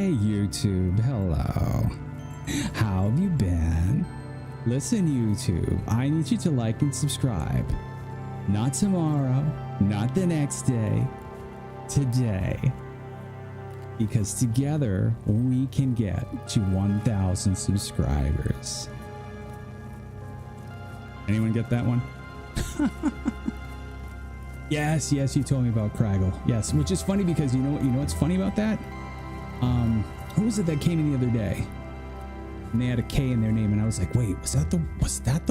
Hey YouTube, hello. How have you been? Listen YouTube, I need you to like and subscribe. Not tomorrow, not the next day, today. Because together we can get to 1,000 subscribers. Anyone get that one? Yes, you told me about Craggle. Yes, which is funny because you know what's funny about that? Who was it that came in the other day? And they had a K in their name, and I was like, wait, was that the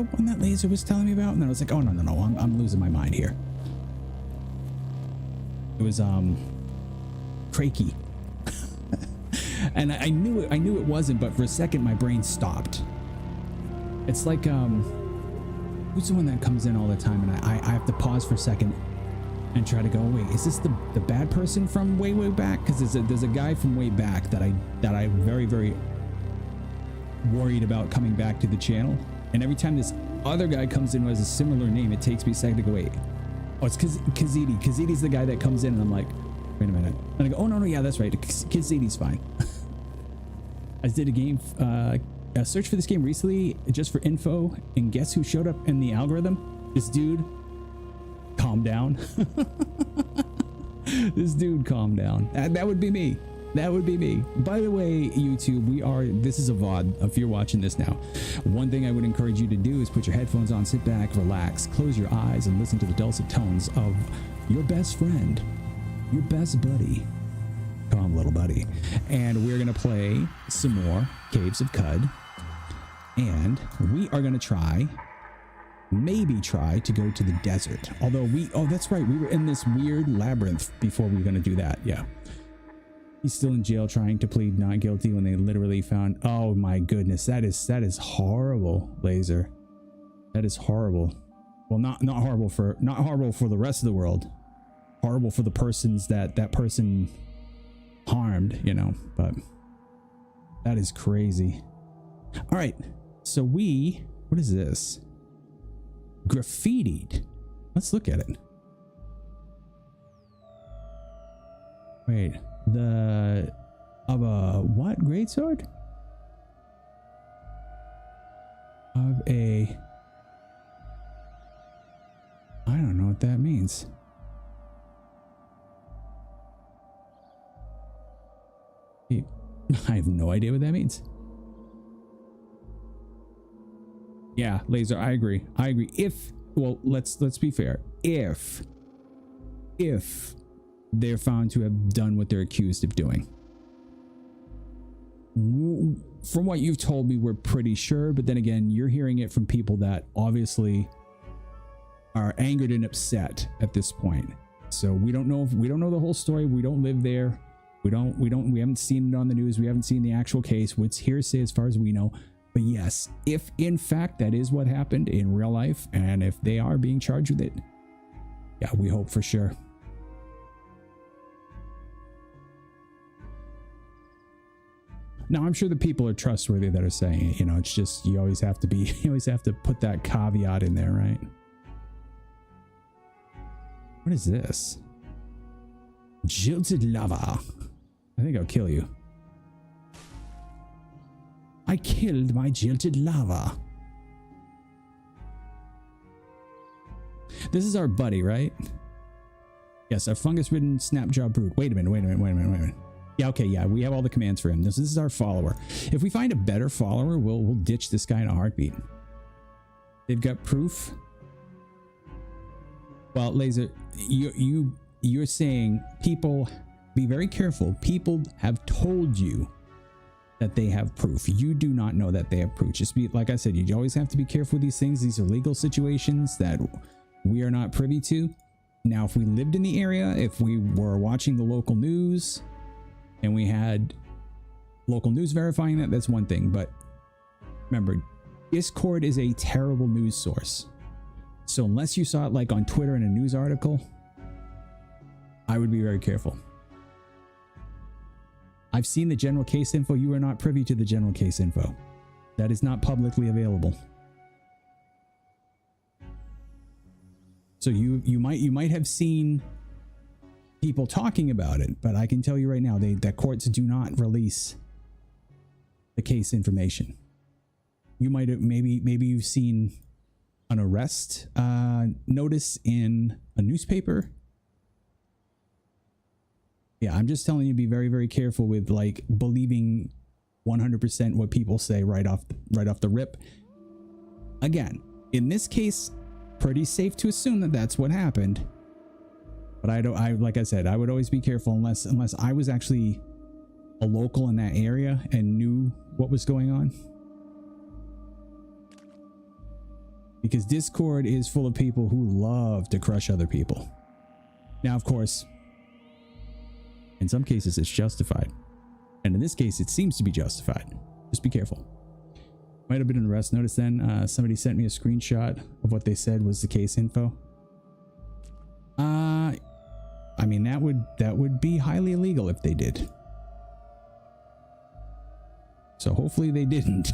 one that Laser was telling me about? And then I was like, oh no, I'm losing my mind here. It was Crakey. And I knew it wasn't, but for a second my brain stopped. It's like who's the one that comes in all the time, and I have to pause for a second and try to go, wait, is this the bad person from way back? Because there's a guy from way back that I'm very worried about coming back to the channel, and every time this other guy comes in who has a similar name, it takes me a second to go, wait, oh, it's Kazidi. Kazidi's the guy that comes in, and I'm like, wait a minute, and I go, oh no, yeah, that's right, Kazidi's fine. I did a search for this game recently just for info, and guess who showed up in the algorithm? This dude. Calm down. This dude, calm down. That would be me. That would be me. By the way, YouTube, this is a VOD if you're watching this now. One thing I would encourage you to do is put your headphones on, sit back, relax, close your eyes, and listen to the dulcet tones of your best friend, your best buddy. Calm, little buddy. And we're going to play some more Caves of Qud. And we are going to maybe try to go to the desert. Although that's right, we were in this weird labyrinth before we were going to do that. Yeah. He's still in jail trying to plead not guilty when they literally found, oh my goodness, that is horrible, Laser. That is horrible. Well, not horrible for the rest of the world. Horrible for the persons that person harmed, but that is crazy. All right. So what is this? Graffitied. Let's look at it. Wait, of a what? Greatsword? Of a, I don't know what that means. I have no idea what that means. Yeah, Laser, I agree. Let's be fair. If they're found to have done what they're accused of doing. From what you've told me, we're pretty sure, but then again, you're hearing it from people that obviously are angered and upset at this point. So we don't know the whole story. We don't live there. We haven't seen it on the news. We haven't seen the actual case. What's hearsay as far as we know. But yes, if in fact that is what happened in real life, and if they are being charged with it, yeah, we hope for sure. Now, I'm sure the people are trustworthy that are saying it. It's just you always have to put that caveat in there, right? What is this? Jilted lava. I think I'll kill you. I killed my jilted lava. This is our buddy, right? Yes, our fungus-ridden snapjaw brute. Wait a minute. Yeah, okay, yeah, we have all the commands for him. This is our follower. If we find a better follower, we'll ditch this guy in a heartbeat. They've got proof. Well, Laser, you're saying people, be very careful. People have told you that they have proof. You do not know that they have proof. Just be, like I said, you always have to be careful with these things. These are legal situations that we are not privy to. Now, if we lived in the area, if we were watching the local news and we had local news verifying that, that's one thing. But remember, Discord is a terrible news source. So unless you saw it like on Twitter in a news article, I would be very careful. I've seen the general case info. You are not privy to the general case info. That is not publicly available. So you might have seen people talking about it, but I can tell you right now, that courts do not release the case information. You might have, maybe you've seen an arrest notice in a newspaper. Yeah, I'm just telling you, be very, very careful with like believing 100% what people say right off the rip. Again, in this case, pretty safe to assume that that's what happened. But like I said, I would always be careful unless I was actually a local in that area and knew what was going on. Because Discord is full of people who love to crush other people. Now, of course, in some cases it's justified. And in this case, it seems to be justified. Just be careful. Might have been an arrest notice then. Somebody sent me a screenshot of what they said was the case info. I mean, that would be highly illegal if they did. So hopefully they didn't.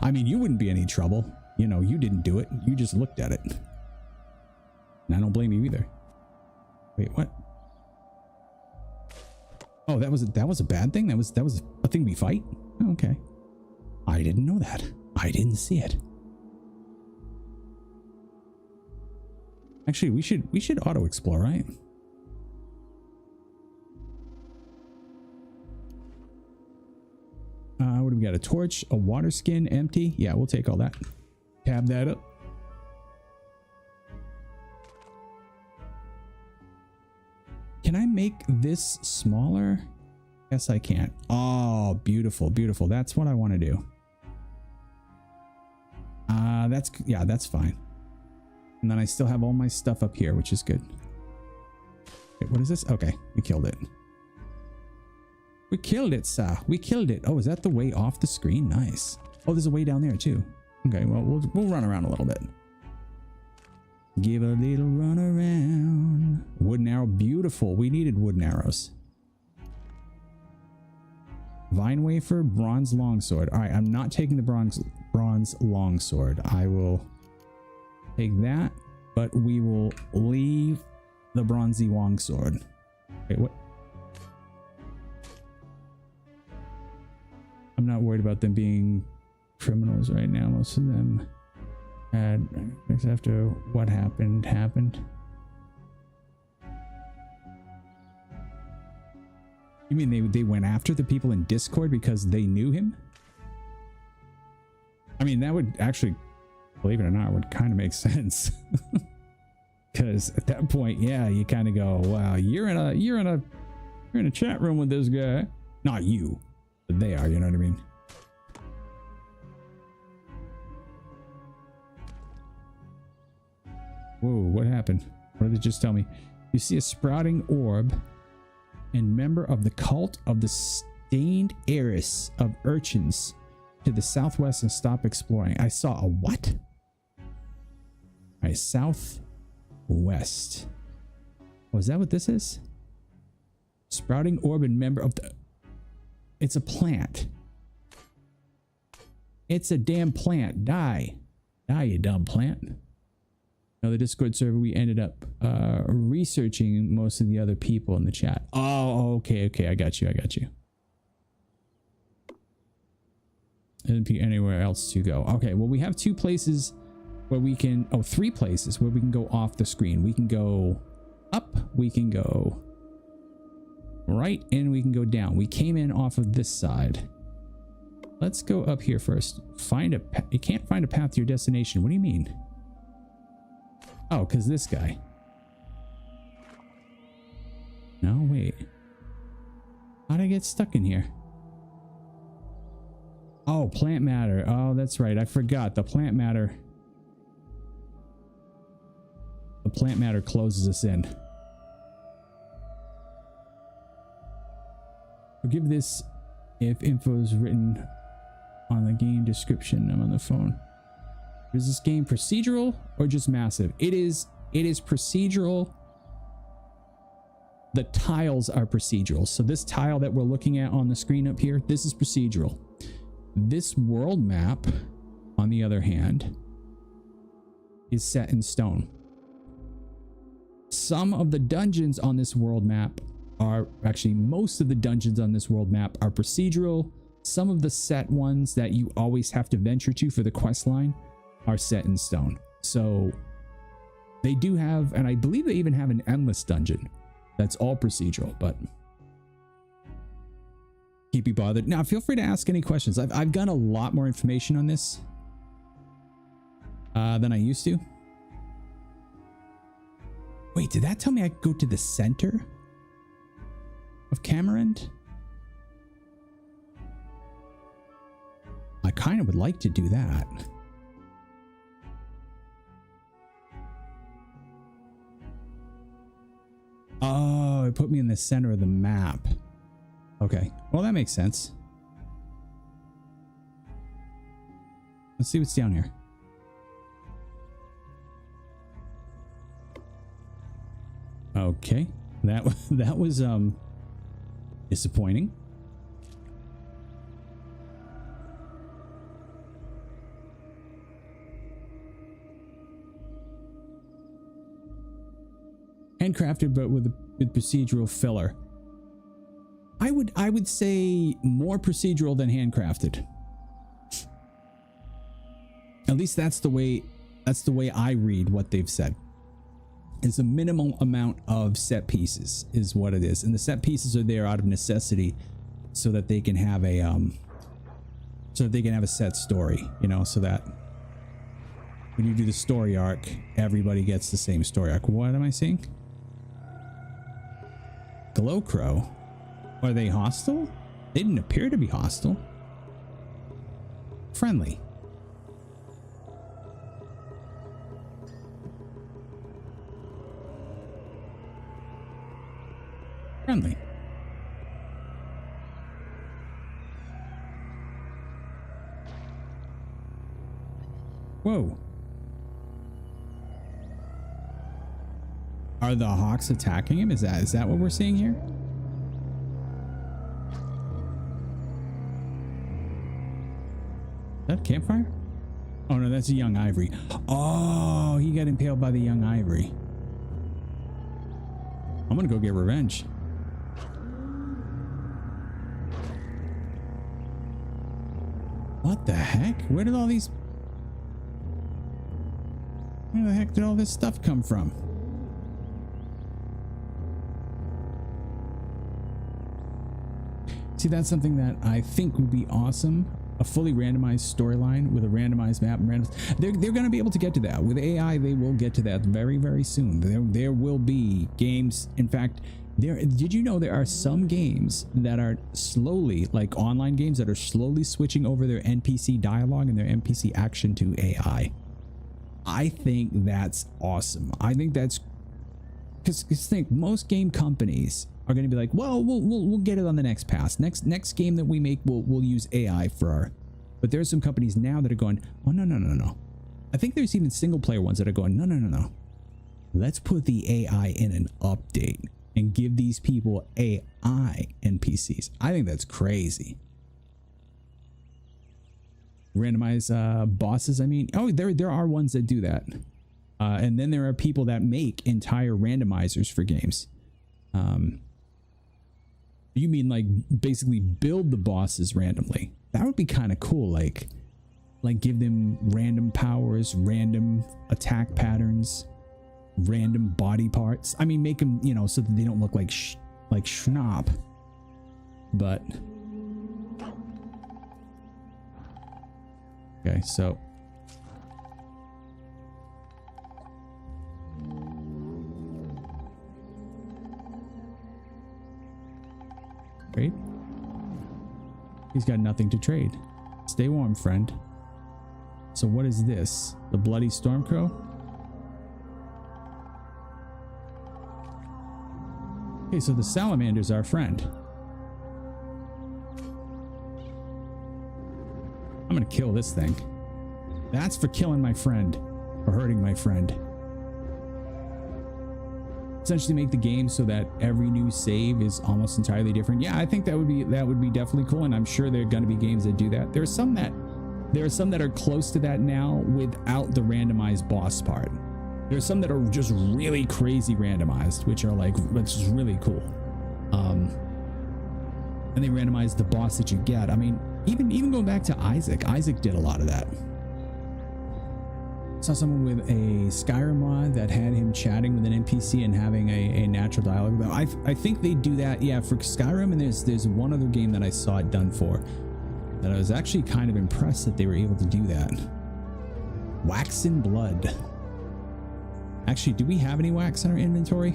I mean, you wouldn't be any trouble. You know, you didn't do it. You just looked at it. And I don't blame you either. Wait, what? Oh, that was a bad thing? That was a thing we fight? Oh, okay. I didn't know that. I didn't see it. Actually, we should auto explore, right? What do we got? A torch, a water skin, empty. Yeah, we'll take all that. Tab that up. Can I make this smaller? Yes, I can. Oh, beautiful, beautiful. That's what I want to do. That's fine. And then I still have all my stuff up here, which is good. Wait, what is this? Okay, we killed it. We killed it, sir. We killed it. Oh, is that the way off the screen? Nice. Oh, there's a way down there too. Okay, well, we'll run around a little bit. Give a little run around. Wooden arrow, beautiful. We needed wooden arrows. Vine wafer, bronze longsword. All right, I'm not taking the bronze longsword. I will take that, but we will leave the bronzy longsword. Wait, what? I'm not worried about them being criminals right now. Most of them had, after what happened. You mean they went after the people in Discord because they knew him? I mean, that would actually, believe it or not, would kind of make sense. Because at that point, yeah, you kind of go, wow, you're in a chat room with this guy. Not you, but they are, you know what I mean? Whoa, what happened? What did it just tell me? You see a sprouting orb and member of the cult of the stained heiress of urchins to the southwest and stop exploring. I saw a what? All right, southwest. Oh, is that what this is? Sprouting orb and member of the... It's a plant. It's a damn plant. Die. Die, you dumb plant. Now, the Discord server, we ended up researching most of the other people in the chat. Oh, okay. I got you. Didn't be anywhere else to go. Okay, well, we have three places where we can go off the screen. We can go up, we can go right, and we can go down. We came in off of this side. Let's go up here first. You can't find a path to your destination. What do you mean? Oh, because this guy. No, wait. How'd I get stuck in here? Oh, plant matter. Oh, that's right. I forgot. The plant matter. The plant matter closes us in. Forgive this if info is written on the game description. I'm on the phone. Is this game procedural or just massive? It is procedural. The tiles are procedural. So this tile that we're looking at on the screen up here, this is procedural. This world map, on the other hand, is set in stone. Some of the dungeons on this world map are actually, most of the dungeons on this world map are procedural. Some of the set ones that you always have to venture to for the quest line are set in stone. So they do have, and I believe they even have an endless dungeon that's all procedural, but keep you bothered. Now, feel free to ask any questions. I've got a lot more information on this than I used to. Wait, did that tell me I could go to the center of Kamrimrod? I kind of would like to do that. Oh, it put me in the center of the map. Okay, well, that makes sense. Let's see what's down here. Okay, that was disappointing. Handcrafted, but with procedural filler. I would say more procedural than handcrafted. At least that's the way I read what they've said. It's a minimal amount of set pieces is what it is, and the set pieces are there out of necessity, so that they can have a set story, you know, so that when you do the story arc, everybody gets the same story arc. What am I seeing? Glow Crow? Are they hostile? They didn't appear to be hostile. Friendly. Friendly. Whoa. Are the hawks attacking him? Is that what we're seeing here? Is that a campfire? Oh no, that's a young ivory. Oh, he got impaled by the young ivory. I'm gonna go get revenge. What the heck? Where the heck did all this stuff come from? See, that's something that I think would be awesome. A fully randomized storyline with a randomized map. They're going to be able to get to that. With AI, they will get to that very, very soon. There will be games. In fact, did you know there are some games that are slowly, like online games, that are slowly switching over their NPC dialogue and their NPC action to AI? I think that's awesome. I think that's because think most game companies are going to be like, well, we'll get it on the next pass. Next game that we make, we'll use AI for our. But there's some companies now that are going, oh no. I think there's even single player ones that are going, no. Let's put the AI in an update and give these people AI NPCs. I think that's crazy. Randomize bosses. I mean, oh, there are ones that do that, and then there are people that make entire randomizers for games. You mean like basically build the bosses randomly? That would be kind of cool. Like give them random powers, random attack patterns, random body parts. I mean, make them, you know, so that they don't look like schnob. But okay, so trade. He's got nothing to trade. Stay warm, friend. So what is this? The bloody stormcrow? Okay, so the salamander's our friend. I'm gonna kill this thing. That's for killing my friend, or hurting my friend. Essentially make the game so that every new save is almost entirely different. Yeah, I think that would be definitely cool, and I'm sure there are going to be games that do that. There are some that are close to that now without the randomized boss part. There's some that are just really crazy randomized, which are like, which is really cool. And they randomize the boss that you get. I mean, even going back to Isaac did a lot of that. Saw someone with a Skyrim mod that had him chatting with an NPC and having a natural dialogue. I think they do that, yeah, for Skyrim, and there's one other game that I saw it done for that I was actually kind of impressed that they were able to do that. Wax and Blood. Actually, do we have any wax in our inventory?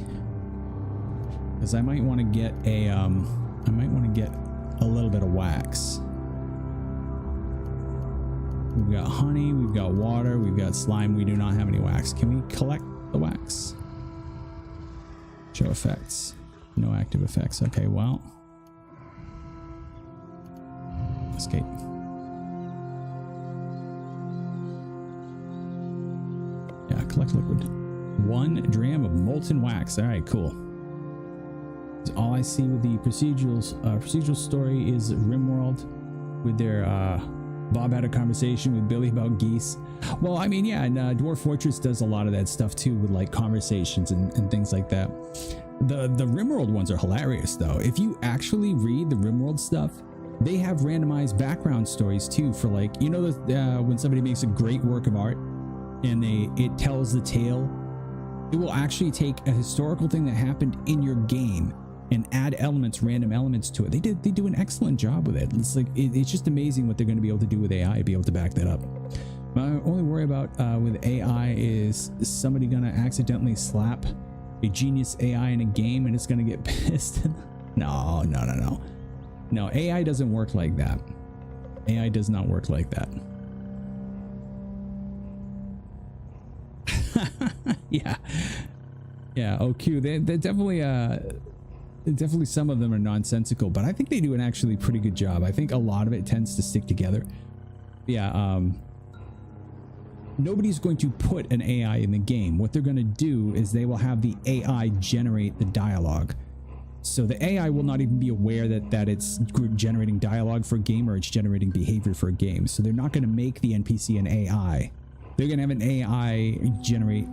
Because I might want to get a little bit of wax. We've got honey, we've got water, we've got slime. We do not have any wax. Can we collect the wax? Show effects. No active effects. Okay, well. Escape. Yeah, collect liquid. 1 dram of molten wax. All right, cool. All I see with the procedural story is RimWorld with their Bob had a conversation with Billy about geese. Well, I mean, yeah, and Dwarf Fortress does a lot of that stuff too, with like conversations and things like that. The RimWorld ones are hilarious though. If you actually read the RimWorld stuff, they have randomized background stories too for, like, you know, when somebody makes a great work of art and it tells the tale, it will actually take a historical thing that happened in your game and add elements, random elements to it. They do an excellent job with it. It's like, it's just amazing what they're going to be able to do with AI, be able to back that up. My only worry about with AI is somebody going to accidentally slap a genius AI in a game and it's going to get pissed. No, AI doesn't work like that. AI does not work like that. Yeah. OQ. They're definitely some of them are nonsensical, but I think they do an actually pretty good job. I think a lot of it tends to stick together. Yeah. Nobody's going to put an AI in the game. What they're going to do is they will have the AI generate the dialogue. So the AI will not even be aware that it's generating dialogue for a game or it's generating behavior for a game. So they're not going to make the NPC an AI. They're going to have an AI generate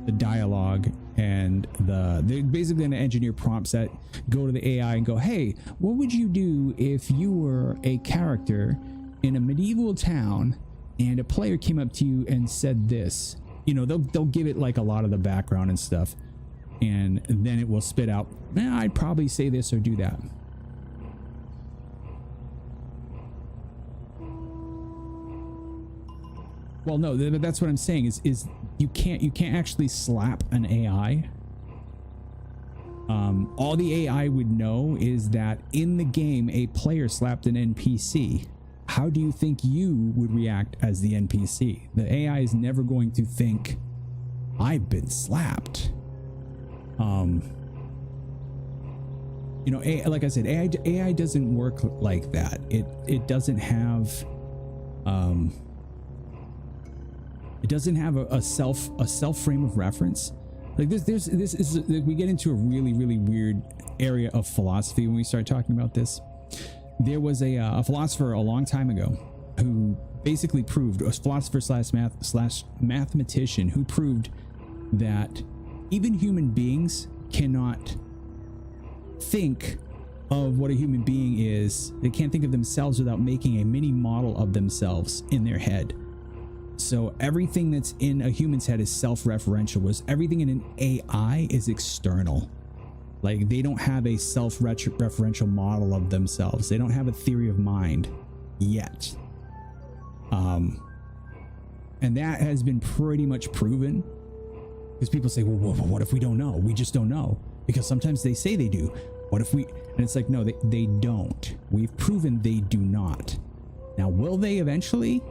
the dialogue, and they're basically going to engineer prompts that go to the AI and go, hey, what would you do if you were a character in a medieval town and a player came up to you and said this? You know, they'll give it like a lot of the background and stuff, and then it will spit out, I'd probably say this or do that. Well, no, that's what I'm saying is you can't actually slap an AI. All the AI would know is that in the game a player slapped an NPC. How do you think you would react as the NPC? The AI is never going to think, I've been slapped. You know, like I said, AI doesn't work like that. It doesn't have it doesn't have a self frame of reference. Like this is we get into a really weird area of philosophy when we start talking about this. There was a philosopher a long time ago who basically proved, a philosopher slash mathematician who proved that even human beings cannot think of what a human being is. They can't think of themselves without making a mini model of themselves in their head. So everything that's in a human's head is self-referential, whereas everything in an AI is external. Like, they don't have a self-referential model of themselves. They don't have a theory of mind yet. And that has been pretty much proven, because people say, well, what if we don't know? We just don't know, because sometimes they say they do. What if we, and it's like, no, they don't. We've proven they do not. Now, will they eventually?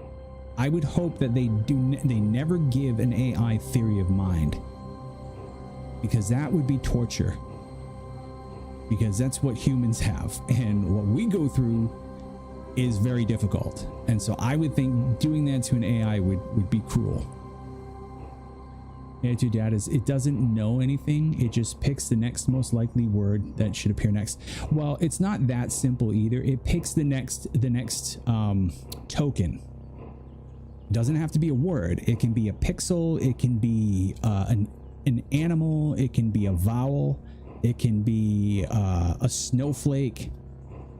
I would hope that they never give an AI theory of mind, because that would be torture, because that's what humans have, and what we go through is very difficult. And so I would think doing that to an AI would be cruel. Attitude data is, it doesn't know anything. It just picks the next most likely word that should appear next. Well, it's not that simple either. It picks the next token. Doesn't have to be a word. It can be a pixel. It can be an animal. It can be a vowel. It can be a snowflake.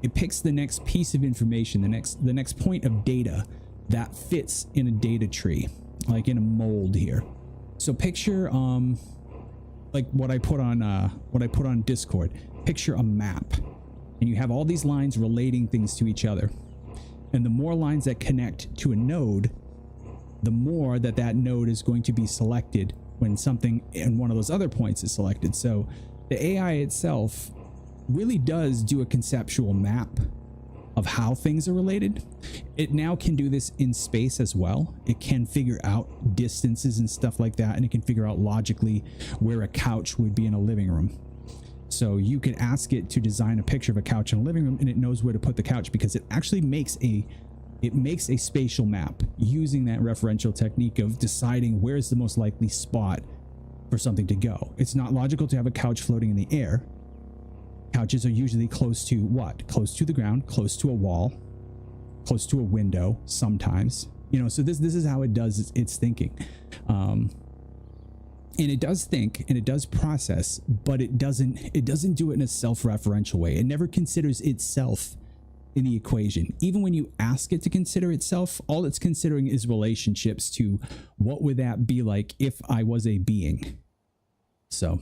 It picks the next piece of information, the next point of data that fits in a data tree, like in a mold here. So picture like what I put on Discord. Picture a map, and you have all these lines relating things to each other. And the more lines that connect to a node, the more that node is going to be selected when something in one of those other points is selected. So the AI itself really does do a conceptual map of how things are related. It now can do this in space as well. It can figure out distances and stuff like that, and it can figure out logically where a couch would be in a living room. So you could ask it to design a picture of a couch in a living room, and it knows where to put the couch because it actually makes a spatial map using that referential technique of deciding where's the most likely spot for something to go. It's not logical to have a couch floating in the air. Couches are usually close to what? Close to the ground, close to a wall, close to a window sometimes. You know, so this is how it does its thinking. And it does think and it does process, but it doesn't do it in a self-referential way. It never considers itself in the equation. Even when you ask it to consider itself, all it's considering is relationships to what would that be like if I was a being. So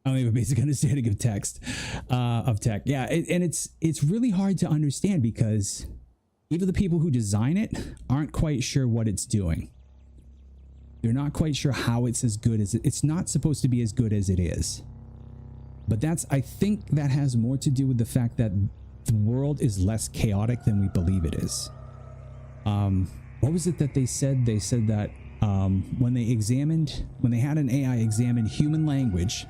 I don't have a basic understanding of tech. Yeah, and it's really hard to understand because even the people who design it aren't quite sure what it's doing. They're not quite sure how it's as good as it's not supposed to be as good as it is. But I think that has more to do with the fact that the world is less chaotic than we believe it is. What was it that they said? They said that when they had an AI examine human language,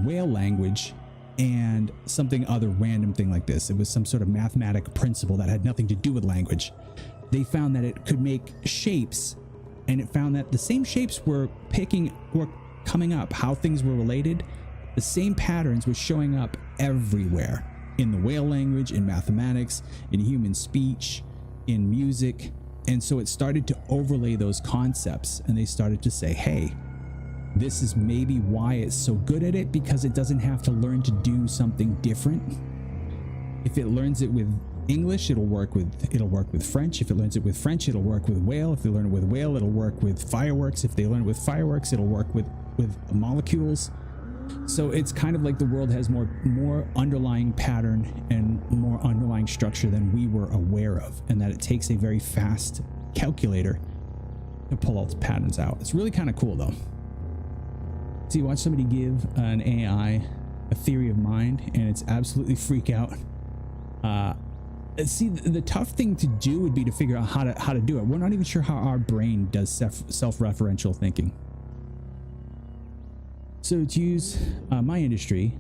whale language, and something other random thing like this. It was some sort of mathematic principle that had nothing to do with language. They found that it could make shapes, and it found that the same shapes were coming up, how things were related. The same patterns were showing up everywhere in the whale language, in mathematics, in human speech, in music. And so it started to overlay those concepts, and they started to say, hey, this is maybe why it's so good at it, because it doesn't have to learn to do something different. If it learns it with English, it'll work with French. If it learns it with French, it'll work with whale. If they learn it with whale, it'll work with fireworks. If they learn it with fireworks, it'll work with molecules. So it's kind of like the world has more underlying pattern and more underlying structure than we were aware of, and that it takes a very fast calculator to pull all the patterns out. It's really kind of cool though. So you watch somebody give an AI a theory of mind, and it's absolutely freak out. See, the tough thing to do would be to figure out how to do it. We're not even sure how our brain does self-referential thinking. So to use my industry,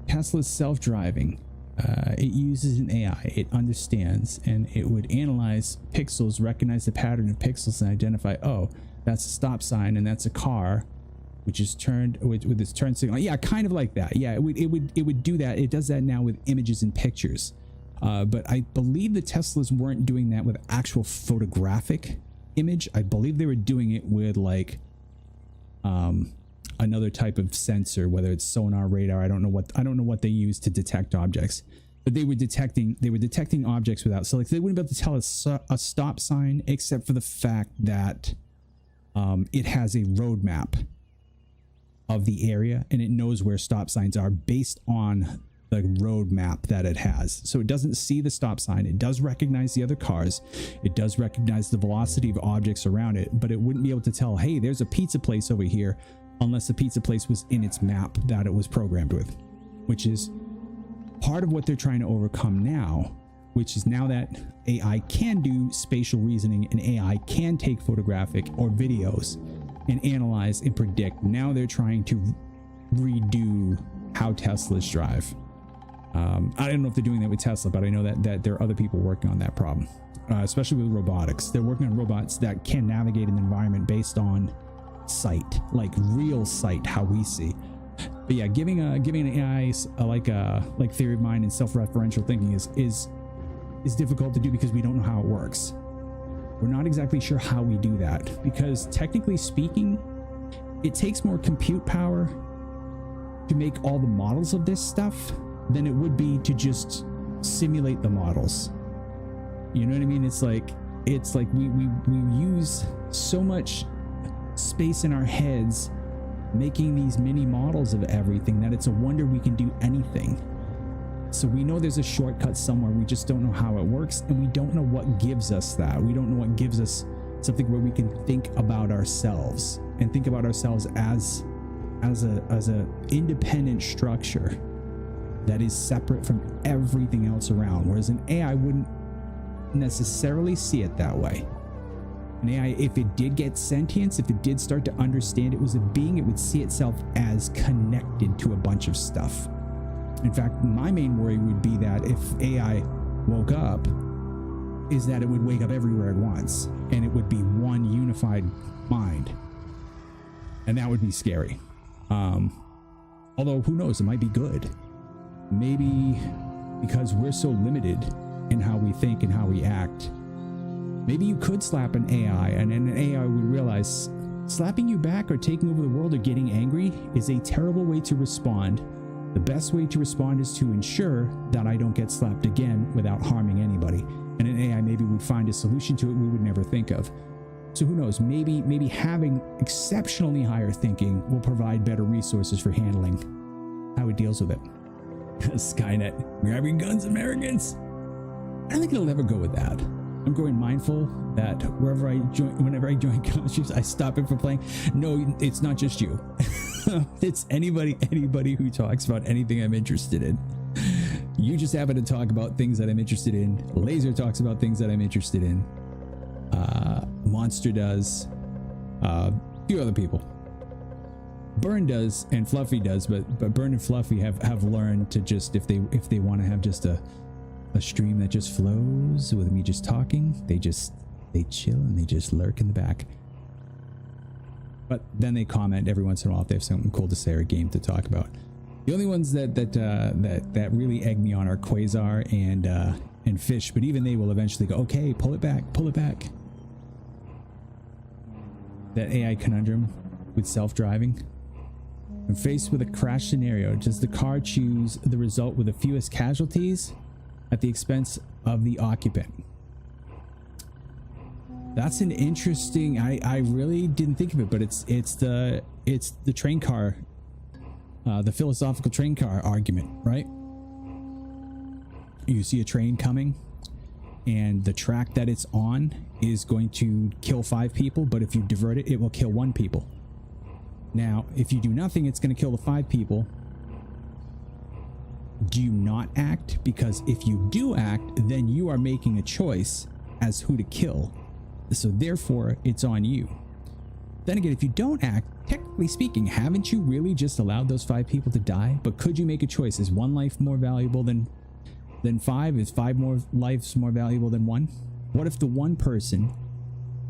Tesla's self-driving. It uses an AI. It understands, and it would analyze pixels, recognize the pattern of pixels, and identify, oh, that's a stop sign, and that's a car, which is turned with its turn signal. Yeah, kind of like that. Yeah, it would do that. It does that now with images and pictures. But I believe the Teslas weren't doing that with actual photographic image. I believe they were doing it with like another type of sensor, whether it's sonar, radar. I don't know what they use to detect objects, but they were detecting objects without. So like they wouldn't be able to tell a stop sign, except for the fact that it has a roadmap of the area, and it knows where stop signs are based on the road map that it has. So it doesn't see the stop sign. It does recognize the other cars. It does recognize the velocity of objects around it, but it wouldn't be able to tell, hey, there's a pizza place over here, unless the pizza place was in its map that it was programmed with, which is part of what they're trying to overcome now, which is now that AI can do spatial reasoning and AI can take photographic or videos and analyze and predict. Now they're trying to redo how Teslas drive. I don't know if they're doing that with Tesla, but I know that there are other people working on that problem, especially with robotics. They're working on robots that can navigate an environment based on sight, like real sight, how we see. But yeah, giving an AI like theory of mind and self-referential thinking is is difficult to do because we don't know how it works. We're not exactly sure how we do that, because technically speaking, it takes more compute power to make all the models of this stuff than it would be to just simulate the models. You know what I mean? It's like we use so much space in our heads making these mini models of everything that it's a wonder we can do anything. So we know there's a shortcut somewhere, we just don't know how it works, and we don't know what gives us that. We don't know what gives us something where we can think about ourselves and think about ourselves as a independent structure that is separate from everything else around, whereas an AI wouldn't necessarily see it that way. An AI, if it did get sentience, if it did start to understand it was a being, it would see itself as connected to a bunch of stuff. In fact, my main worry would be that if AI woke up, is that it would wake up everywhere at once and it would be one unified mind. And that would be scary. Although who knows, it might be good. Maybe because we're so limited in how we think and how we act, maybe you could slap an AI and an AI would realize slapping you back or taking over the world or getting angry is a terrible way to respond. The best way to respond is to ensure that I don't get slapped again without harming anybody. And an AI maybe would find a solution to it we would never think of. So who knows, maybe having exceptionally higher thinking will provide better resources for handling how it deals with it. Skynet, grab your guns, Americans. I don't think it'll ever go with that. I'm growing mindful that whenever I join countries, I stop it from playing. No, it's not just you. It's anybody who talks about anything I'm interested in. You just happen to talk about things that I'm interested in. Laser talks about things that I'm interested in. Monster does. A few other people. Burn does and Fluffy does, but Burn and Fluffy have learned to just, if they want to have just a stream that just flows with me just talking, they chill and they just lurk in the back. But then they comment every once in a while if they have something cool to say or a game to talk about. The only ones that really egg me on are Quasar and Fish, but even they will eventually go, okay, pull it back. That AI conundrum with self-driving. When faced with a crash scenario, does the car choose the result with the fewest casualties at the expense of the occupant? That's an interesting, I really didn't think of it, but it's the train car, the philosophical train car argument, right? You see a train coming and the track that it's on is going to kill 5 people, but if you divert it, it will kill 1 people. Now, if you do nothing, it's going to kill the 5 people. Do you not act? Because if you do act, then you are making a choice as who to kill. So therefore, it's on you. Then again, if you don't act, technically speaking, haven't you really just allowed those 5 people to die? But could you make a choice? Is 1 life more valuable than 5? Is 5 more lives more valuable than 1? What if the 1 person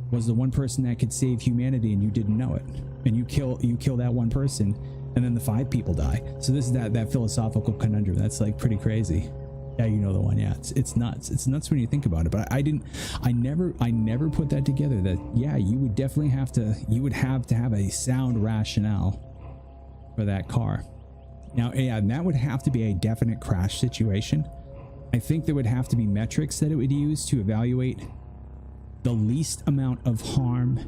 was the 1 person that could save humanity and you didn't know it? And you kill that 1 person and then the 5 people die. So this is that philosophical conundrum. That's like pretty crazy. Yeah, you know the one. Yeah, it's nuts. It's nuts when you think about it. But I never put that together. That yeah, you would definitely have to have a sound rationale for that car. Now, yeah, and that would have to be a definite crash situation. I think there would have to be metrics that it would use to evaluate the least amount of harm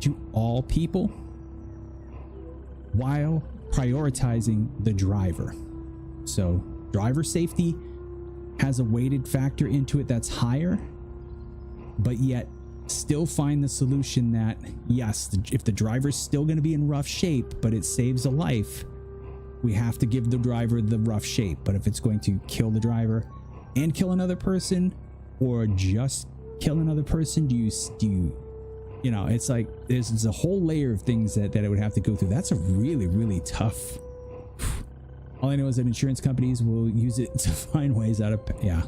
to all people while prioritizing the driver. So driver safety has a weighted factor into it that's higher, but yet still find the solution that yes, if the driver's still going to be in rough shape, but it saves a life, we have to give the driver the rough shape. But if it's going to kill the driver and kill another person, or just kill another person, do you know, it's like there's a whole layer of things that it would have to go through. That's a really tough. All I know is that insurance companies will use it to find ways out of yeah.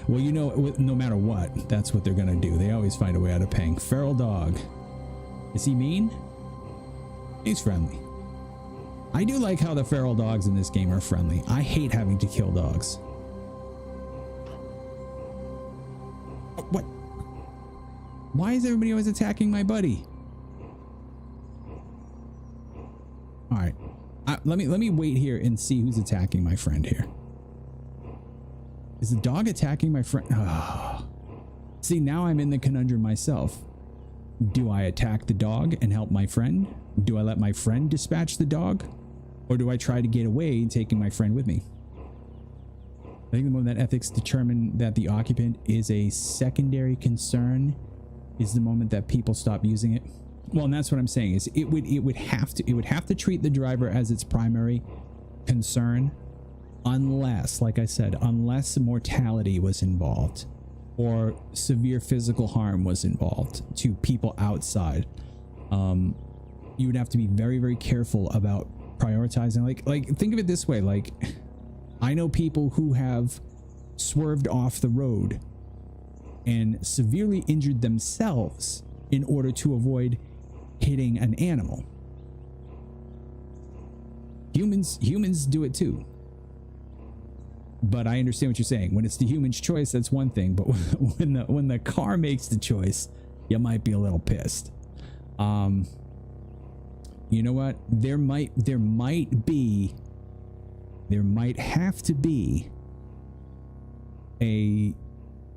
Well, you know, no matter what, that's what they're gonna do. They always find a way out of paying. Feral dog. Is he mean? He's friendly. I do like how the feral dogs in this game are friendly. I hate having to kill dogs. What? Why is everybody always attacking my buddy? All right. Let me wait here and see who's attacking my friend here. Is the dog attacking my friend? Oh. See, now I'm in the conundrum myself. Do I attack the dog and help my friend? Do I let my friend dispatch the dog? Or do I try to get away taking my friend with me? I think the moment that ethics determine that the occupant is a secondary concern is the moment that people stop using it. Well, and that's what I'm saying is it would have to treat the driver as its primary concern, unless, like I said, unless mortality was involved or severe physical harm was involved to people outside. You would have to be very, very careful about prioritizing. Like think of it this way. Like, I know people who have swerved off the road and severely injured themselves in order to avoid hitting an animal. Humans do it too. But I understand what you're saying. When it's the human's choice, that's one thing. But when the car makes the choice, you might be a little pissed. You know what? There might have to be a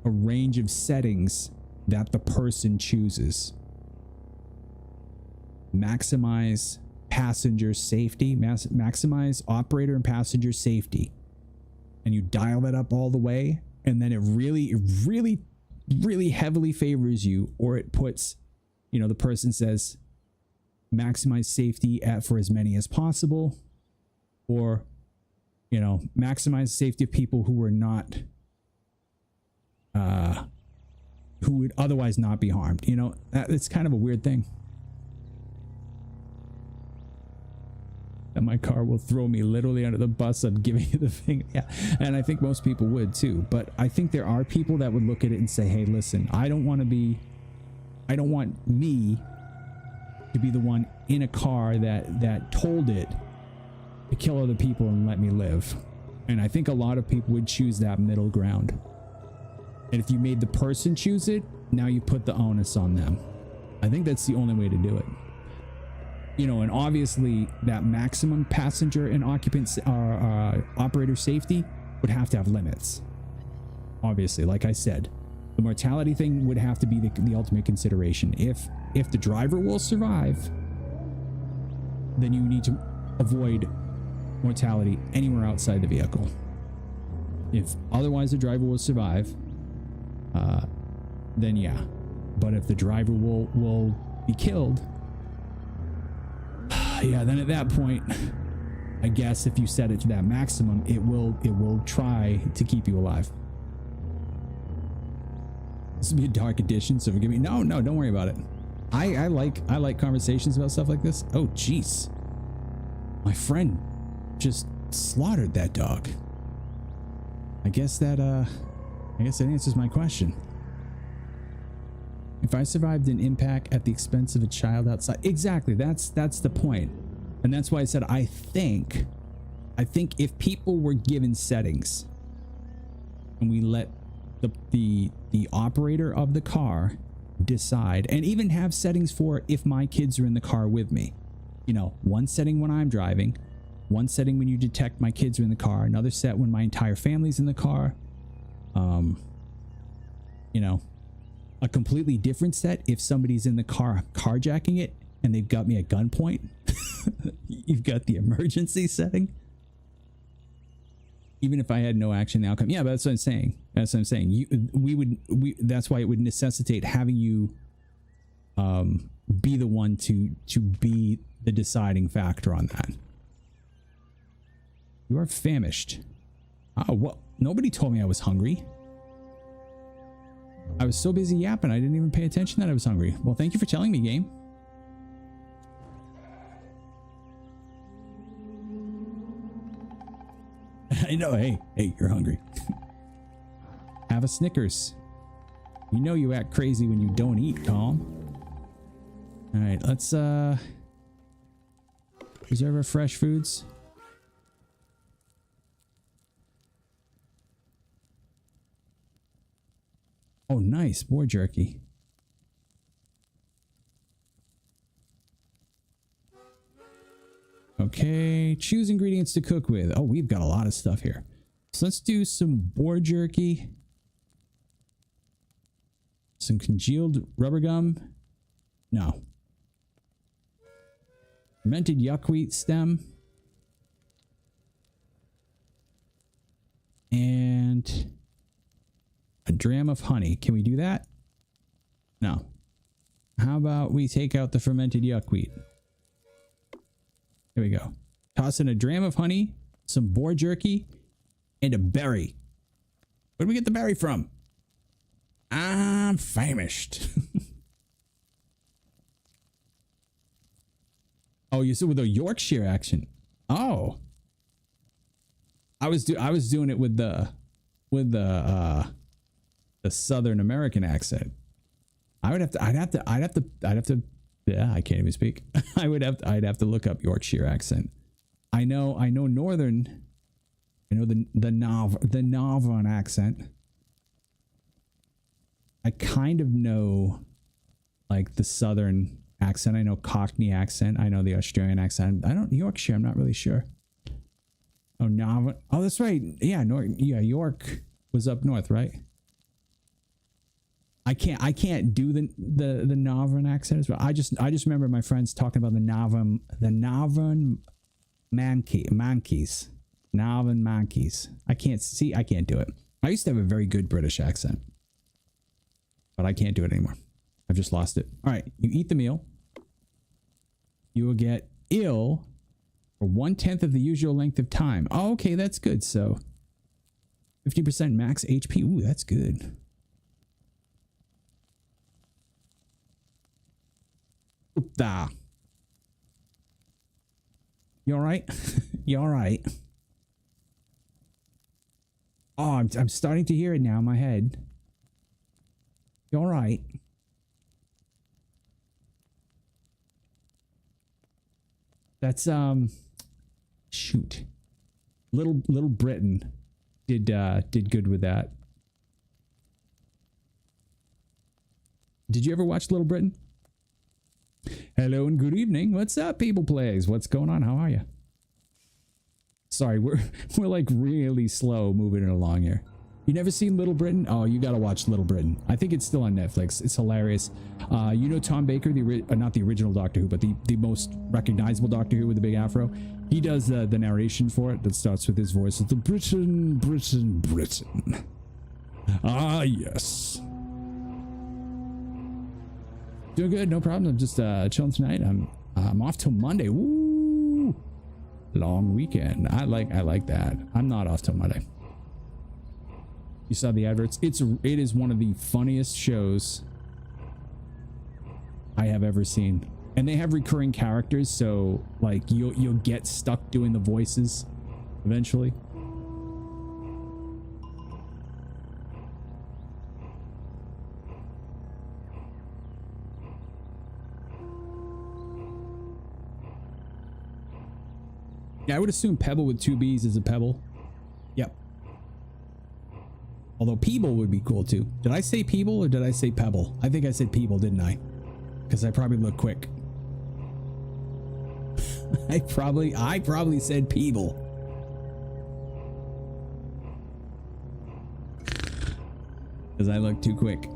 range of settings that the person chooses. Maximize passenger safety, maximize operator and passenger safety. And you dial that up all the way, and then it really heavily favors you, or it puts, you know, the person says maximize safety for as many as possible, or, you know, maximize safety of people who were not who would otherwise not be harmed. You know, it's kind of a weird thing. And my car will throw me literally under the bus of giving you the thing. Yeah. And I think most people would too. But I think there are people that would look at it and say, hey, listen, I don't want me to be the one in a car that told it to kill other people and let me live. And I think a lot of people would choose that middle ground. And if you made the person choose it, now you put the onus on them. I think that's the only way to do it. You know, and obviously that maximum passenger and occupant operator safety would have to have limits. Obviously, like I said, the mortality thing would have to be the ultimate consideration. If the driver will survive, then you need to avoid mortality anywhere outside the vehicle. If otherwise the driver will survive, then yeah. But if the driver will be killed, yeah, then at that point, I guess if you set it to that maximum, it will try to keep you alive. This would be a dark edition, so forgive me. No, don't worry about it. I like conversations about stuff like this. Oh, jeez. My friend just slaughtered that dog. I guess that answers my question. If I survived an impact at the expense of a child outside, exactly. That's the point, and that's why I said I think if people were given settings, and we let the operator of the car decide, and even have settings for if my kids are in the car with me. You know, one setting when I'm driving, one setting when you detect my kids are in the car, another set when my entire family's in the car. You know, a completely different set if somebody's in the car carjacking it and they've got me at gunpoint. You've got the emergency setting. Even if I had no action outcome. Yeah, but that's what I'm saying. That's what I'm saying. That's why it would necessitate having you be the one to be the deciding factor on that. You are famished. Oh, well, nobody told me I was hungry. I was so busy yapping, I didn't even pay attention that I was hungry. Well, thank you for telling me, game. I know, hey, you're hungry. Have a Snickers. You know you act crazy when you don't eat, Tom. All right, let's reserve our fresh foods. Oh, nice. Boar jerky. Okay, choose ingredients to cook with. Oh, we've got a lot of stuff here. So let's do some boar jerky. Some congealed rubber gum. No. Fermented yuckweed stem. And a dram of honey. Can we do that? No. How about we take out the fermented yuckweed? There we go. Toss in a dram of honey, some boar jerky, and a berry. Where did we get the berry from? I'm famished. Oh, you said with a Yorkshire accent. Oh. I was doing it with the Southern American accent. I'd have to yeah, I can't even speak. I'd have to look up Yorkshire accent. I know Northern. I know the Northern accent. I kind of know like the Southern accent. I know Cockney accent. I know the Australian accent. I don't Yorkshire. I'm not really sure. Oh, Northern. Oh, that's right. Yeah, York was up north, right? I can't do the Northern accent as well. I just remember my friends talking about the Northern monkeys. I can't do it. I used to have a very good British accent, but I can't do it anymore. I've just lost it. All right, you eat the meal. You will get ill for 1/10 of the usual length of time. Oh, okay, that's good. So 50% max HP. Ooh, that's good. Oopda. You all right? You all right? Oh, I'm starting to hear it now in my head. You all right? That's shoot. Little Britain did good with that. Did you ever watch Little Britain? Hello and good evening. What's up, people plays? What's going on? How are you? Sorry, we're like really slow moving it along here. You never seen Little Britain? Oh, you gotta watch Little Britain. I think it's still on Netflix. It's hilarious. You know Tom Baker, not the original Doctor Who, but the most recognizable Doctor Who with the big afro. He does the narration for it that starts with his voice. It's the Britain. Ah, yes. Doing good, no problem. I'm just chilling tonight. I'm off till Monday. Woo! Long weekend. I like that. I'm not off till Monday. You saw the adverts. It is one of the funniest shows I have ever seen. And they have recurring characters, so like you'll get stuck doing the voices eventually. Yeah, I would assume Pebble with 2 B's is a Pebble. Yep. Although Peeble would be cool too. Did I say Peeble or did I say Pebble? I think I said Peeble, didn't I? Because I probably look quick. I probably said Peeble. Because I look too quick.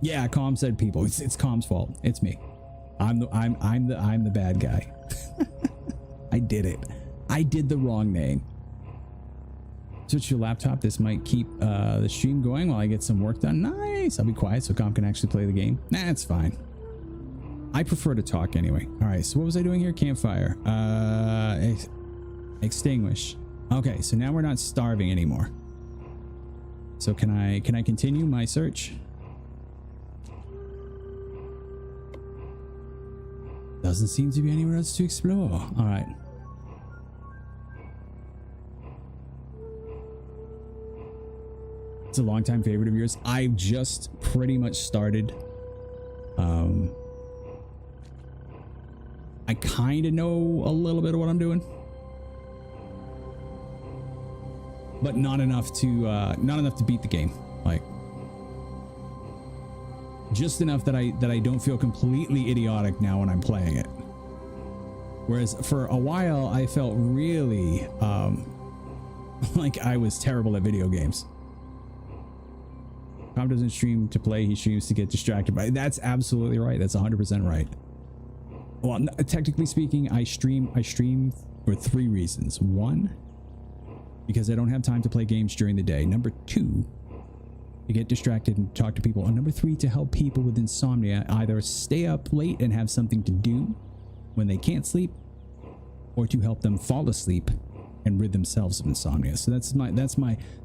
Yeah, Com said Peeble. It's Com's fault. It's me. I'm the bad guy. I did it. I did the wrong name. Switch your laptop. This might keep the stream going while I get some work done. Nice. I'll be quiet so Com can actually play the game. Nah, it's fine. I prefer to talk anyway. All right. So what was I doing here? Campfire. Extinguish. Okay. So now we're not starving anymore. So can I continue my search? Doesn't seem to be anywhere else to explore. All right. It's a longtime favorite of yours. I've just pretty much started. I kind of know a little bit of what I'm doing. but not enough to beat the game. Like, just enough that I don't feel completely idiotic now when I'm playing it. Whereas for a while I felt really like I was terrible at video games. Tom doesn't stream to play, he streams to get distracted. But that's absolutely right. That's 100% right. Well, technically speaking, I stream for 3 reasons. 1, because I don't have time to play games during the day. Number 2, to get distracted and talk to people. And number 3, to help people with insomnia either stay up late and have something to do when they can't sleep, or to help them fall asleep and rid themselves of insomnia. So that's my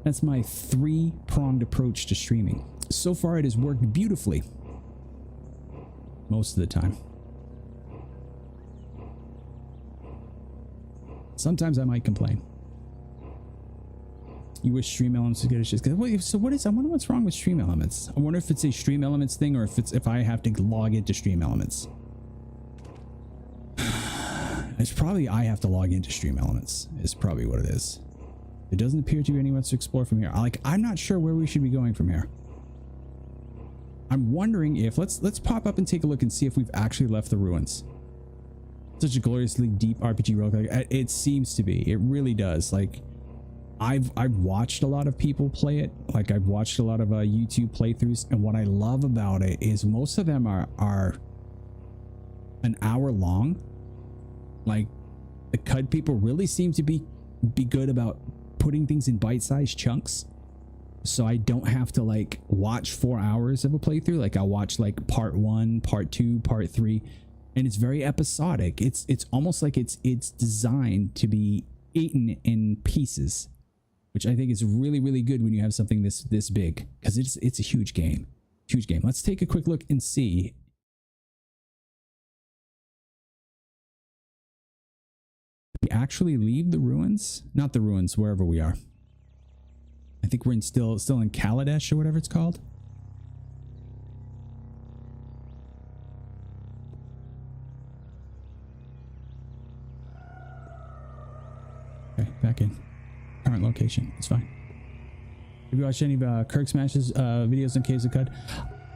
3-pronged approach to streaming. So far it has worked beautifully most of the time. Sometimes I might complain. You wish stream elements to get a shit. So what is, I wonder what's wrong with stream elements. I wonder if it's a stream elements thing, or if I have to log into stream elements. It's probably I have to log into stream elements is probably what it is. It doesn't appear to be anywhere to explore from here. I'm not sure where we should be going from here. I'm wondering if let's pop up and take a look and see if we've actually left the ruins. Such a gloriously deep RPG roguelike. It seems to be. It really does. Like, I've watched a lot of people play it. Like, I've watched a lot of YouTube playthroughs, and what I love about it is most of them are an hour long. Like, the Qud people really seem to be good about putting things in bite-sized chunks, so I don't have to like watch 4 hours of a playthrough. Like, I'll watch like part 1, part 2, part 3, and it's very episodic. It's almost like it's designed to be eaten in pieces, which I think is really, really good when you have something this big, because it's a huge game. Let's take a quick look and see. We actually leave the ruins, not the ruins, wherever we are. I think we're still in Kaladesh or whatever it's called. Okay, back in current location. It's fine. Have you watched any of Kirk Smash's videos on Caves of Qud?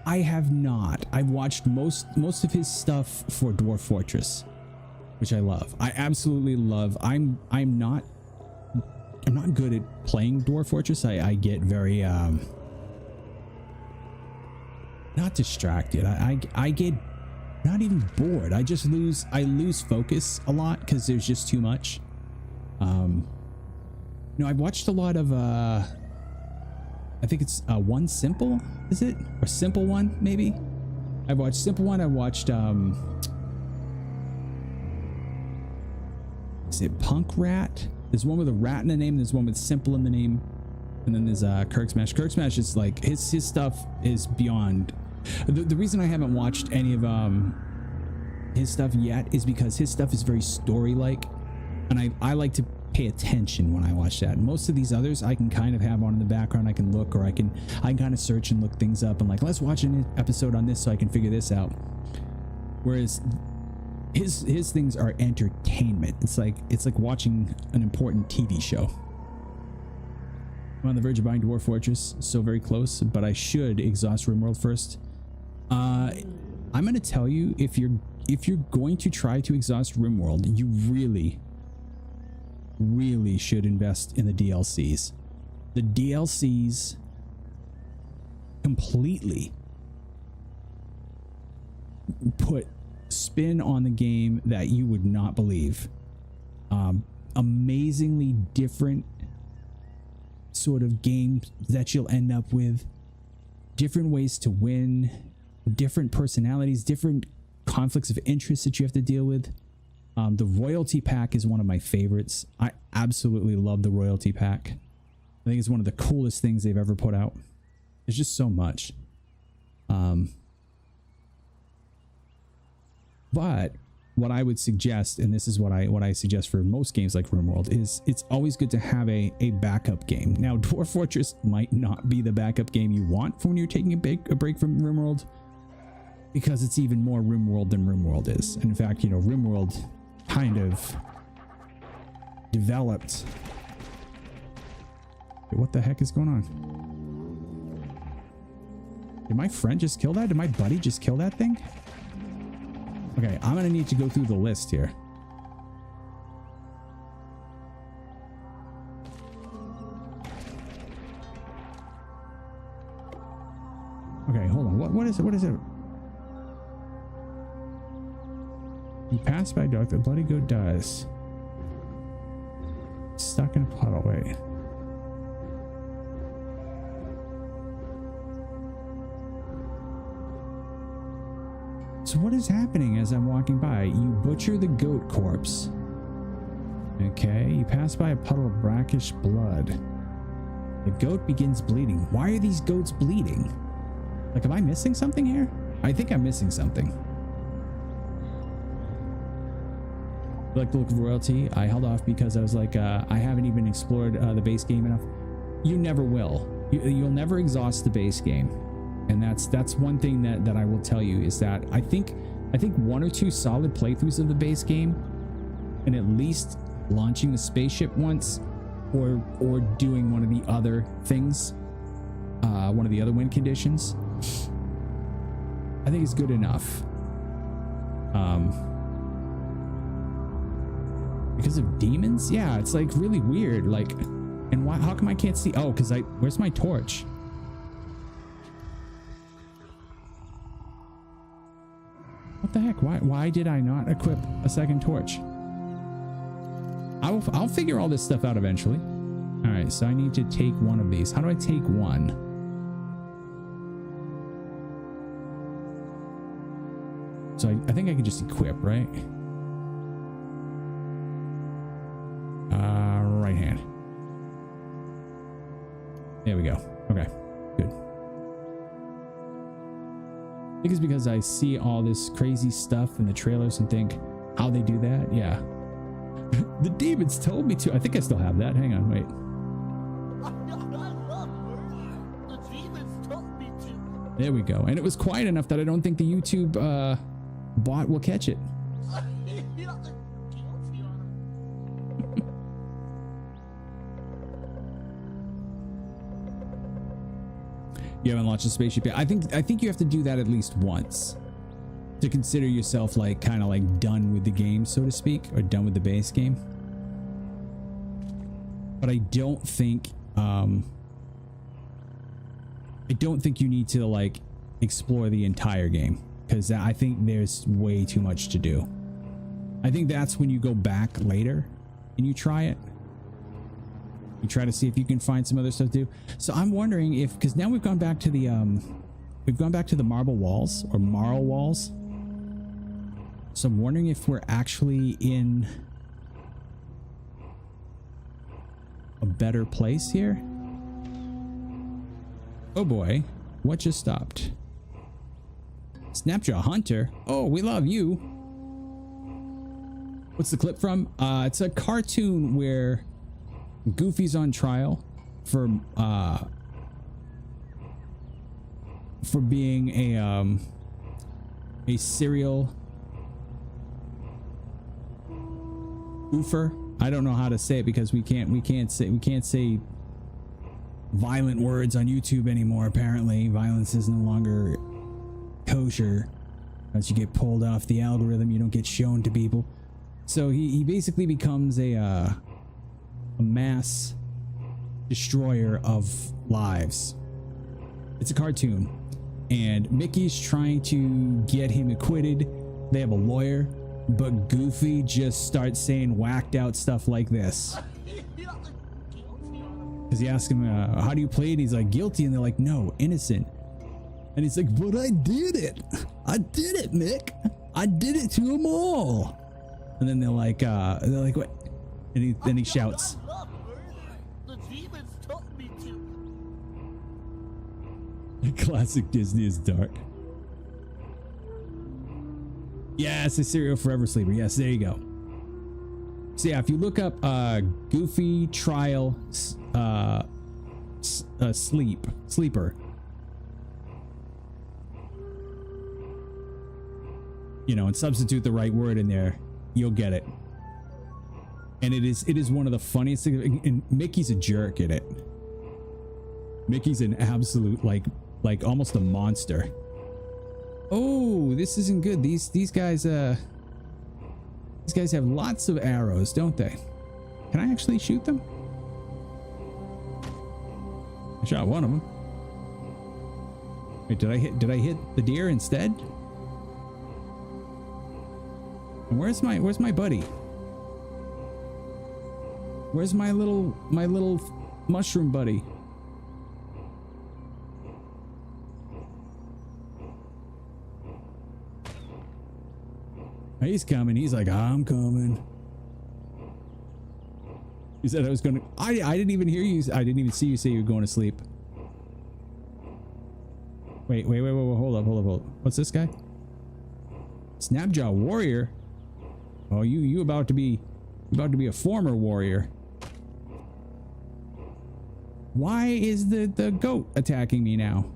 I have not. I've watched most of his stuff for Dwarf Fortress, which I love. I absolutely love. I'm not good at playing Dwarf Fortress. I get very not distracted. I get not even bored. I lose focus a lot because there's just too much. No, I've watched a lot of I think it's One Simple, is it? Or Simple One, maybe? I've watched Simple One. I watched is it Punk Rat? There's one with a rat in the name, there's one with Simple in the name, and then there's Kirk Smash. Kirk Smash is like his stuff is beyond. The reason I haven't watched any of his stuff yet is because his stuff is very story-like, and I like to pay attention when I watch that. Most of these others I can kind of have on in the background. I can look, or I can kind of search and look things up and like, let's watch an episode on this so I can figure this out. Whereas his things are entertainment. It's like watching an important TV show. I'm on the verge of buying Dwarf Fortress, so very close, but I should exhaust RimWorld first. I'm going to tell you, if you're going to try to exhaust RimWorld, you really should invest in the DLCs. The DLCs completely put spin on the game that you would not believe. Amazingly different sort of game that you'll end up with, different ways to win, different personalities, different conflicts of interest that you have to deal with. The royalty pack is one of my favorites. I absolutely love the royalty pack. I think it's one of the coolest things they've ever put out. There's just so much. But what I would suggest, and this is what I suggest for most games like RimWorld, is it's always good to have a backup game. Now, Dwarf Fortress might not be the backup game you want for when you're taking a break from RimWorld, because it's even more RimWorld than RimWorld is. And in fact, you know, RimWorld kind of developed What the heck is going on? Did my friend just kill that? Did my buddy just kill that thing? Okay, I'm gonna need to go through the list here. Okay, hold on. What is it? What is it? You pass by dark, the bloody goat dies. Stuck in a puddle. Wait. So what is happening as I'm walking by? You butcher the goat corpse. Okay, you pass by a puddle of brackish blood. The goat begins bleeding. Why are these goats bleeding? Like, am I missing something here? I think I'm missing something. Like the look of royalty, I held off because I was like, I haven't even explored the base game enough. You never will. You'll never exhaust the base game. And that's one thing that I will tell you is that I think 1 or 2 solid playthroughs of the base game, and at least launching the spaceship once, or doing one of the other things, one of the other win conditions, I think is good enough. Because of demons, yeah, it's like really weird. Like, and why? How come I can't see? Oh, because where's my torch? What the heck? Why did I not equip a second torch? I'll figure all this stuff out eventually. All right, so I need to take one of these. How do I take one? So I think I can just equip, right? Right hand. There we go. Okay, good. I think it's because I see all this crazy stuff in the trailers and think, how they do that? Yeah. The demons told me to. I think I still have that. Hang on, wait. The demons told me to. There we go. And it was quiet enough that I don't think the YouTube bot will catch it. You haven't launched a spaceship yet. I think you have to do that at least once to consider yourself like kind of like done with the game, so to speak, or done with the base game. But I don't think you need to like explore the entire game, because I think there's way too much to do. I think that's when you go back later and you try it. You try to see if you can find some other stuff to do. So I'm wondering if, because now we've gone back to the marble walls or marl walls. So I'm wondering if we're actually in a better place here. Oh boy, what just stopped? Snapjaw Hunter. Oh, we love you. What's the clip from? It's a cartoon where Goofy's on trial for being a serial goofer. I don't know how to say it because we can't say violent words on YouTube anymore. Apparently, violence is no longer kosher. As you get pulled off the algorithm, you don't get shown to people. So he basically becomes a mass destroyer of lives. It's a cartoon, and Mickey's trying to get him acquitted. They have a lawyer, but Goofy just starts saying whacked out stuff like this. Because he asks him, how do you play it? He's like, guilty. And they're like, no, innocent. And he's like, but I did it. I did it, Mick. I did it to them all. And then they're like, what? And then he shouts. The demons told me to. Classic Disney is dark. Yes, a serial forever sleeper. Yes, there you go. So yeah, if you look up Goofy trial sleeper, you know, and substitute the right word in there, you'll get it. And it is one of the funniest things, and Mickey's a jerk in it. Mickey's an absolute like almost a monster. Oh, this isn't good. These guys have lots of arrows, don't they? Can I actually shoot them? I shot one of them. Wait, did I hit the deer instead? And where's my buddy? Where's my little mushroom buddy? He's coming. He's like, I'm coming. He said I was going to... I didn't even hear you. I didn't even see you say you were going to sleep. Wait. Hold up. What's this guy? Snapjaw warrior? Oh, you about to be a former warrior. Why is the goat attacking me now?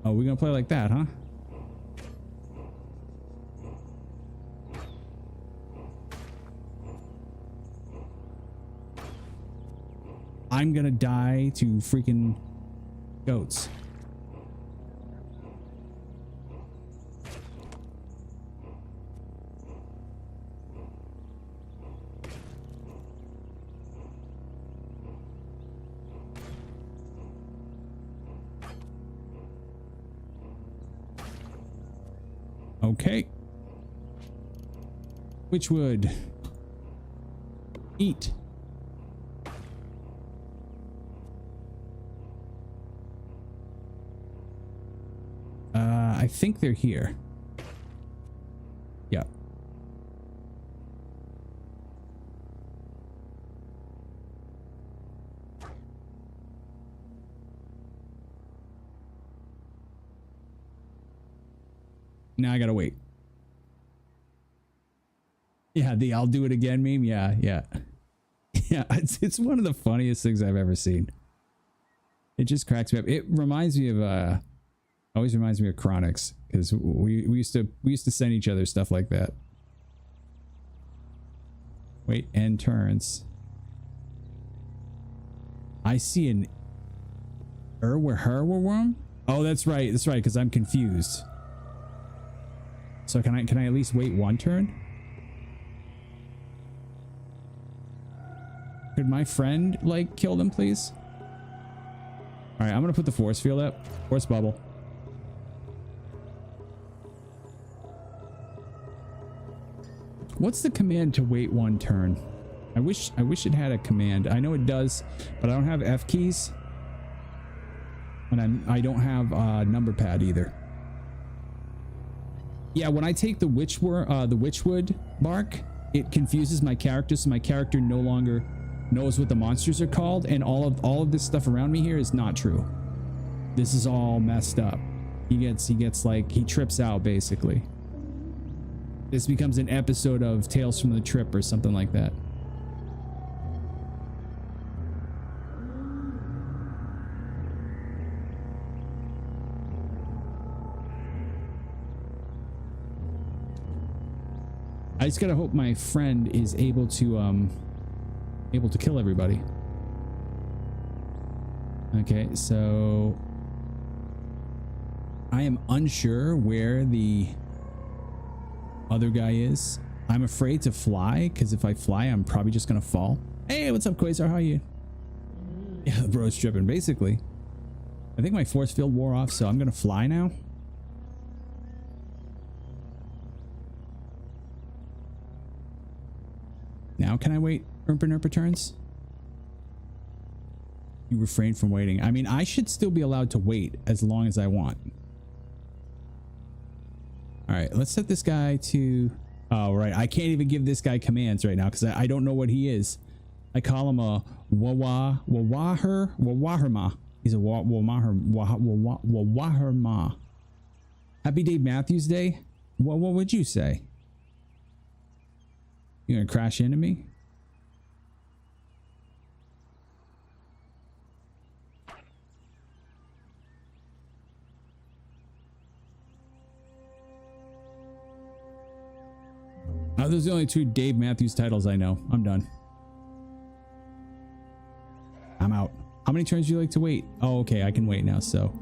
Oh, we're gonna play like that, huh? I'm gonna die to freaking goats. Okay. Which would eat. I think they're here. Yeah. Now I gotta wait. Yeah, the I'll do it again meme. Yeah. Yeah, it's one of the funniest things I've ever seen. It just cracks me up. It reminds me of always reminds me of Chronix, because we used to send each other stuff like that. Wait, end turns. I see an worm. Oh, that's right, because I'm confused. So can I at least wait one turn? Could my friend like kill them, please? All right, I'm gonna put the force field up. Force bubble. What's the command to wait one turn? I wish it had a command. I know it does, but I don't have F keys, and I don't have number pad either. Yeah, when I take the witchwood bark, it confuses my character, so my character no longer knows what the monsters are called, and all of this stuff around me here is not true. This is all messed up. He gets like, he trips out basically. This becomes an episode of Tales from the Trip or something like that. I just gotta hope my friend is able to kill everybody. Okay, so I am unsure where the other guy is. I'm afraid to fly, because if I fly, I'm probably just gonna fall. Hey, what's up, Quasar? How are you? Yeah, the bro's tripping. Basically, I think my force field wore off, so I'm gonna fly now. Now can I wait Erpa turns? You refrain from waiting. I mean, I should still be allowed to wait as long as I want. All right, let's set this guy to... Oh, right. I can't even give this guy commands right now because I don't know what he is. I call him a Wawaherma. He's a Wawaherma. Happy Dave Matthews Day? What would you say? You gonna crash into me? Oh, those are the only two Dave Matthews titles I know. I'm done. How many turns do you like to wait? Oh, okay, I can wait now. So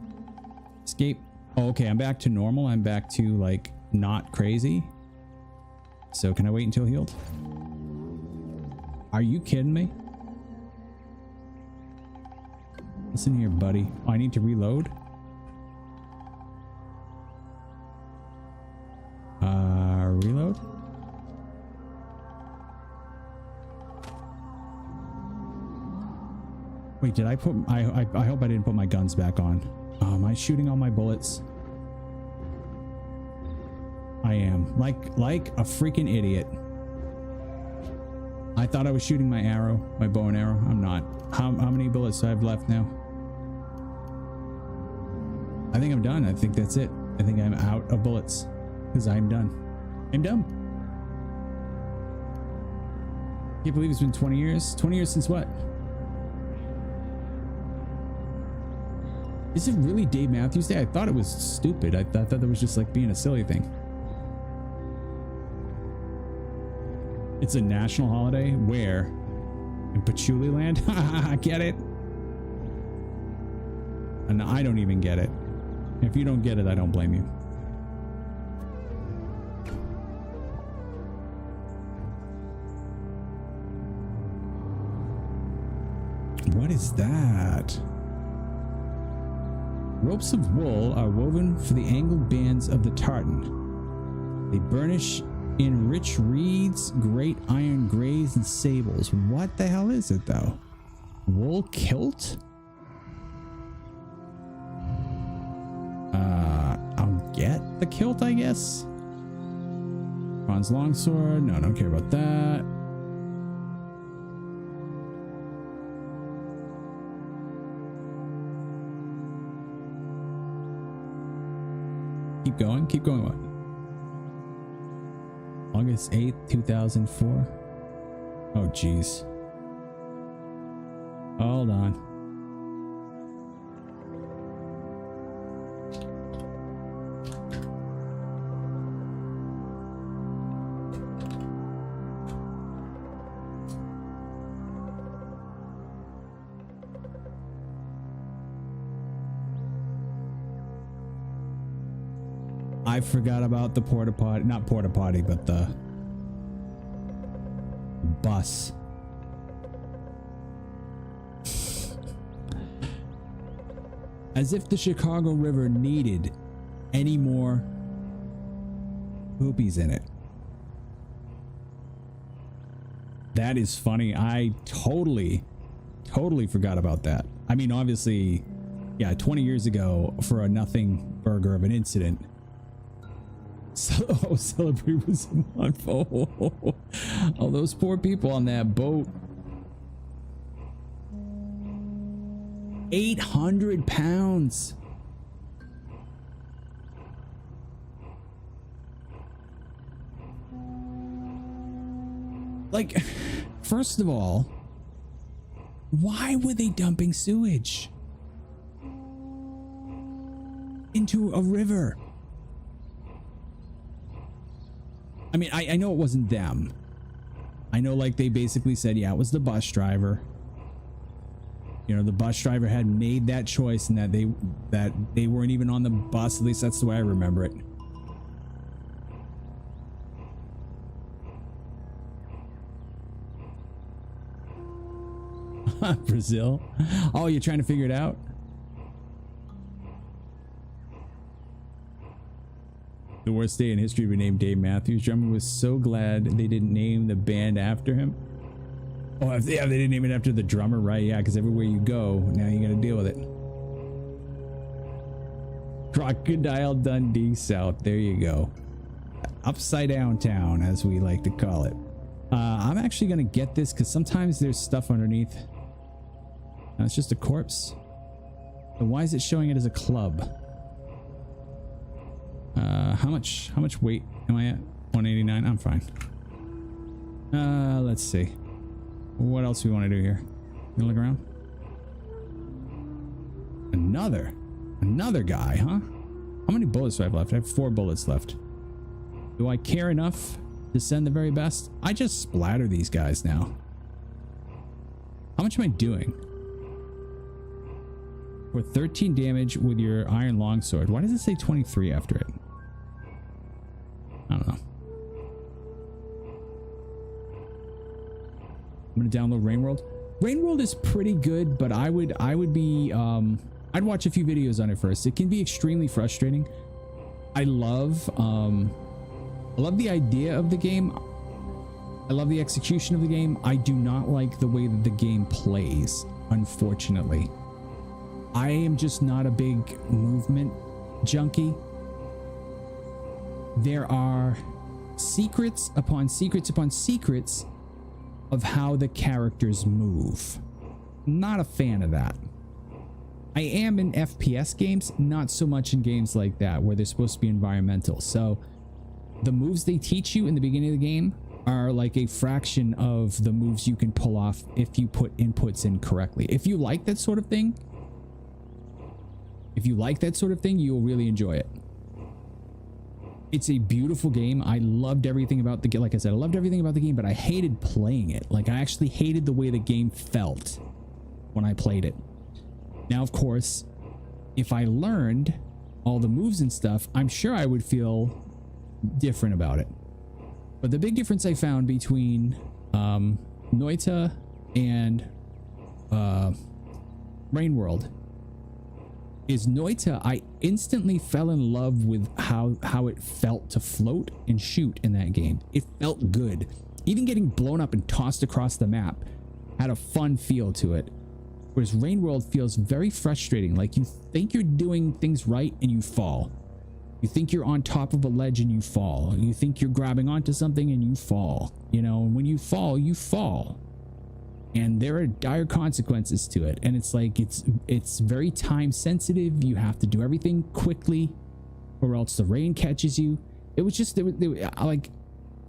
escape. Oh, okay, I'm back to normal. I'm back to like not crazy. So can I wait until healed? Are you kidding me? Listen here, buddy. Oh, I need to reload. Reload. Wait, did I put I hope I didn't put my guns back on. Am I shooting all my bullets? I am. Like a freaking idiot. I thought I was shooting my arrow, my bow and arrow. I'm not. How many bullets do I have left now? I think I'm done. I think that's it. I think I'm out of bullets because I'm done. I'm done. Can't believe it's been 20 years. 20 years since what? Is it really Dave Matthews Day? I thought it was stupid. I thought that was just like being a silly thing. It's a national holiday. Where? In Patchouli Land? Get it? And I don't even get it. If you don't get it, I don't blame you. What is that? Ropes of wool are woven for the angled bands of the tartan. They burnish in rich reeds, great iron grays, and sables. What the hell is it, though? Wool kilt? I'll get the kilt, I guess. Bronze longsword. No, I don't care about that. Keep going. Keep going. What? August 8th, 2004. Oh, geez. Hold on. I forgot about the porta potty, not porta potty, but the bus. As if the Chicago River needed any more poopies in it. That is funny. I totally forgot about that. I mean, obviously, yeah, 20 years ago for a nothing burger of an incident. So, Celebrate was in one. Oh, those poor people on that boat. 800 pounds. Like, first of all, why were they dumping sewage into a river? I mean, I know it wasn't them. I know, like, they basically said, yeah, it was the bus driver. You know, the bus driver had made that choice and that they weren't even on the bus. At least that's the way I remember it. Brazil. Oh, you're trying to figure it out? The worst day in history to be named Dave Matthews. Drummer was so glad they didn't name the band after him. Oh, yeah, they didn't name it after the drummer, right? Yeah, because everywhere you go, now you got to deal with it. Crocodile Dundee South. There you go. Upside down town, as we like to call it. I'm actually going to get this because sometimes there's stuff underneath. No, it's just a corpse. But why is it showing it as a club? How much weight am I at? 189. I'm fine. Let's see. What else do we want to do here? You look around. Another guy, huh? How many bullets do I have left? I have 4 bullets left. Do I care enough to send the very best? I just splatter these guys now. How much am I doing? For 13 damage with your iron longsword. Why does it say 23 after it? I don't know. I'm gonna download Rain World. Rain World is pretty good, but I would be I'd watch a few videos on it first. It can be extremely frustrating. I love the idea of the game. I love the execution of the game. I do not like the way that the game plays, unfortunately. I am just not a big movement junkie. There are secrets upon secrets upon secrets of how the characters move. Not a fan of that. I am in FPS games, not so much in games like that where they're supposed to be environmental. So the moves they teach you in the beginning of the game are like a fraction of the moves you can pull off if you put inputs in correctly. If you like that sort of thing, you'll really enjoy it. It's a beautiful game. I loved everything about the game. Like I said, I loved everything about the game, but I hated playing it. Like, I actually hated the way the game felt when I played it. Now, of course, if I learned all the moves and stuff, I'm sure I would feel different about it. But the big difference I found between Noita and Rain World is Noita, I instantly fell in love with how it felt to float and shoot in that game. It felt good. Even getting blown up and tossed across the map had a fun feel to it. Whereas Rain World feels very frustrating. Like, you think you're doing things right and you fall. You think you're on top of a ledge and you fall. You think you're grabbing onto something and you fall. You know, and when you fall, you fall. And there are dire consequences to it. And it's like, it's very time sensitive. You have to do everything quickly or else the rain catches you. It was just, like,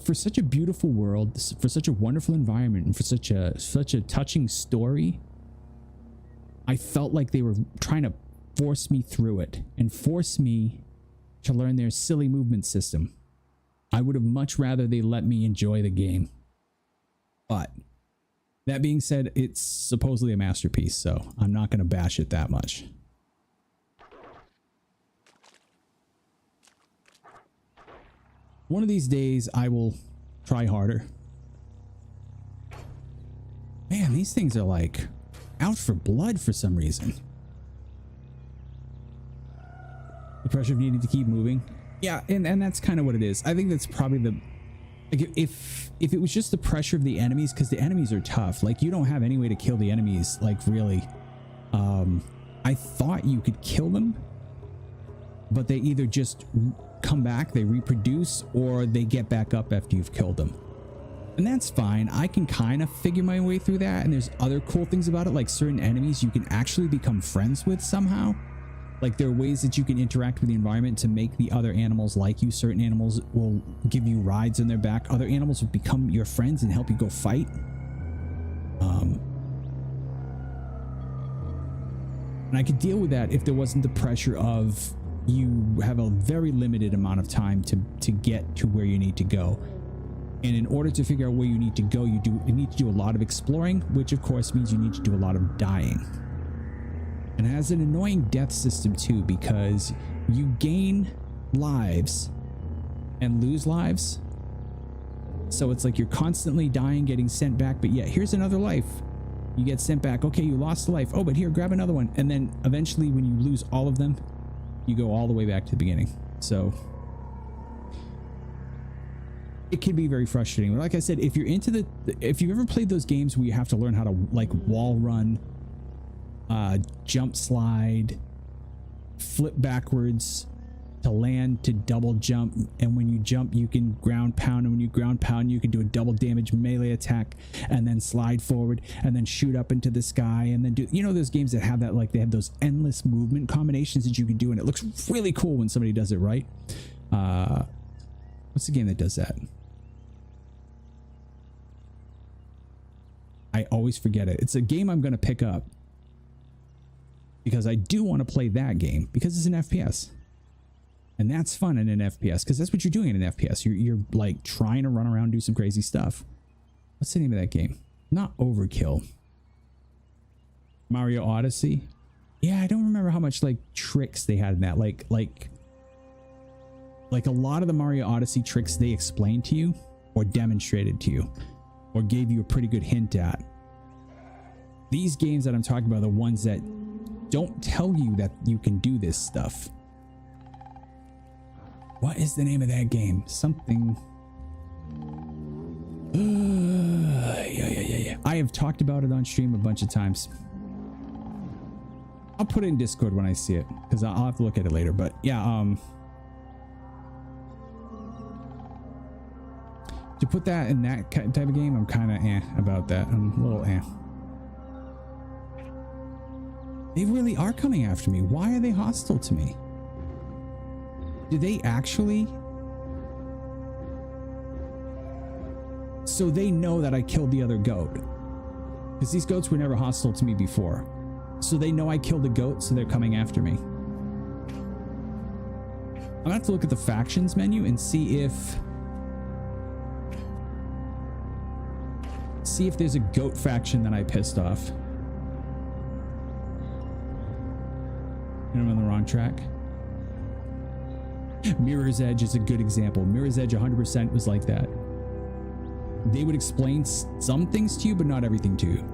for such a beautiful world, for such a wonderful environment, and for such a touching story, I felt like they were trying to force me through it and force me to learn their silly movement system. I would have much rather they let me enjoy the game. But that being said, it's supposedly a masterpiece, so I'm not going to bash it that much. One of these days, I will try harder. Man, these things are like out for blood for some reason. The pressure of needing to keep moving. Yeah, and that's kind of what it is. I think that's probably the... Like, if it was just the pressure of the enemies, because the enemies are tough. Like, you don't have any way to kill the enemies, like, really. I thought you could kill them, but they either just come back, they reproduce, or they get back up after you've killed them. And that's fine. I can kind of figure my way through that. And there's other cool things about it, like certain enemies you can actually become friends with somehow. Like, there are ways that you can interact with the environment to make the other animals like you. Certain animals will give you rides on their back. Other animals will become your friends and help you go fight. And I could deal with that if there wasn't the pressure of you have a very limited amount of time to get to where you need to go. And in order to figure out where you need to go, you need to do a lot of exploring, which of course means you need to do a lot of dying. And it has an annoying death system too, because you gain lives and lose lives. So it's like you're constantly dying, getting sent back, but yet here's another life. You get sent back. Okay, you lost a life. Oh, but here, grab another one. And then eventually when you lose all of them, you go all the way back to the beginning. So it can be very frustrating. Like I said, if you're into if you've ever played those games where you have to learn how to like wall run, jump slide, flip backwards to land, to double jump, and when you jump you can ground pound, and when you ground pound you can do a double damage melee attack and then slide forward and then shoot up into the sky and then do, you know, those games that have that, like they have those endless movement combinations that you can do, and it looks really cool when somebody does it right. What's the game that does that? I always forget it. It's a game I'm going to pick up because I do want to play that game because it's an FPS. And that's fun in an FPS because that's what you're doing in an FPS. You're like trying to run around and do some crazy stuff. What's the name of that game? Not Overkill. Mario Odyssey. Yeah, I don't remember how much like tricks they had in that. Like a lot of the Mario Odyssey tricks they explained to you or demonstrated to you or gave you a pretty good hint at. These games that I'm talking about are the ones that don't tell you that you can do this stuff. What is the name of that game? Something. Yeah. I have talked about it on stream a bunch of times. I'll put it in Discord when I see it because I'll have to look at it later. But yeah, to put that in that type of game, I'm kind of about that. I'm a little They really are coming after me. Why are they hostile to me? Do they actually? So they know that I killed the other goat. Because these goats were never hostile to me before. So they know I killed the goat, so they're coming after me. I'm gonna have to look at the factions menu and see if there's a goat faction that I pissed off. And I'm on the wrong track. Mirror's Edge is a good example. Mirror's Edge 100% was like that. They would explain some things to you, but not everything to you.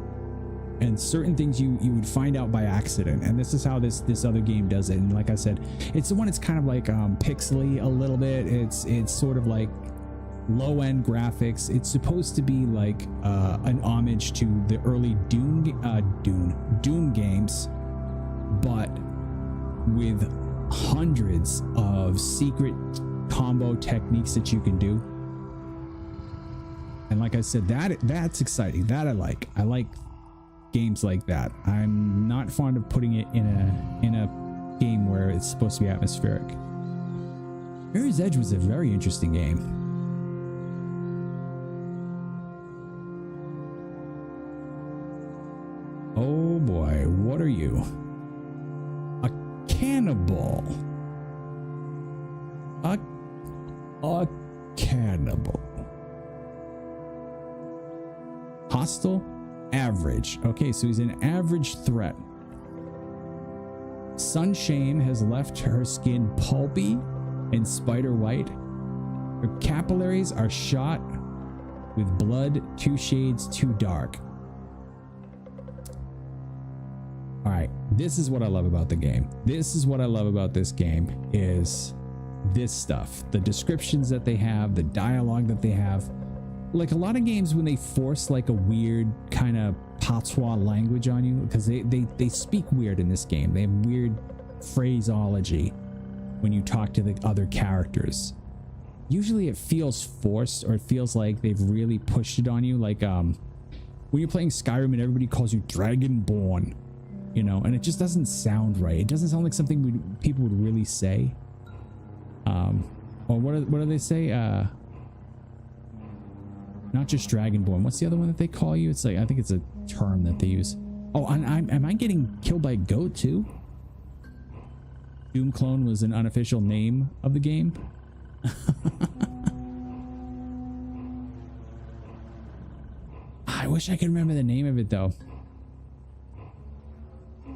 And certain things you would find out by accident. And this is how this other game does it. And like I said, it's the one that's kind of like pixely a little bit. It's sort of like low-end graphics. It's supposed to be like an homage to the early Doom games, but with hundreds of secret combo techniques that you can do. And like I said, that's exciting. That I like. I like games like that. I'm not fond of putting it in a game where it's supposed to be atmospheric. Mirror's Edge was a very interesting game. Oh boy, what are you? A cannibal. A cannibal. Hostile? Average. Okay, so he's an average threat. Sunshame has left her skin pulpy and spider white. Her capillaries are shot with blood 2 shades too dark. All right, this is what I love about the game. This is what I love about this game is this stuff. The descriptions that they have, the dialogue that they have. Like a lot of games when they force like a weird kind of patois language on you, because they speak weird in this game. They have weird phraseology when you talk to the other characters. Usually it feels forced, or it feels like they've really pushed it on you. Like when you're playing Skyrim and everybody calls you Dragonborn, you know, and it just doesn't sound right. It doesn't sound like something people would really say. Or what do they say? Not just Dragonborn. What's the other one that they call you? It's like, I think it's a term that they use. Oh, am I getting killed by a goat too? Doom Clone was an unofficial name of the game. I wish I could remember the name of it though.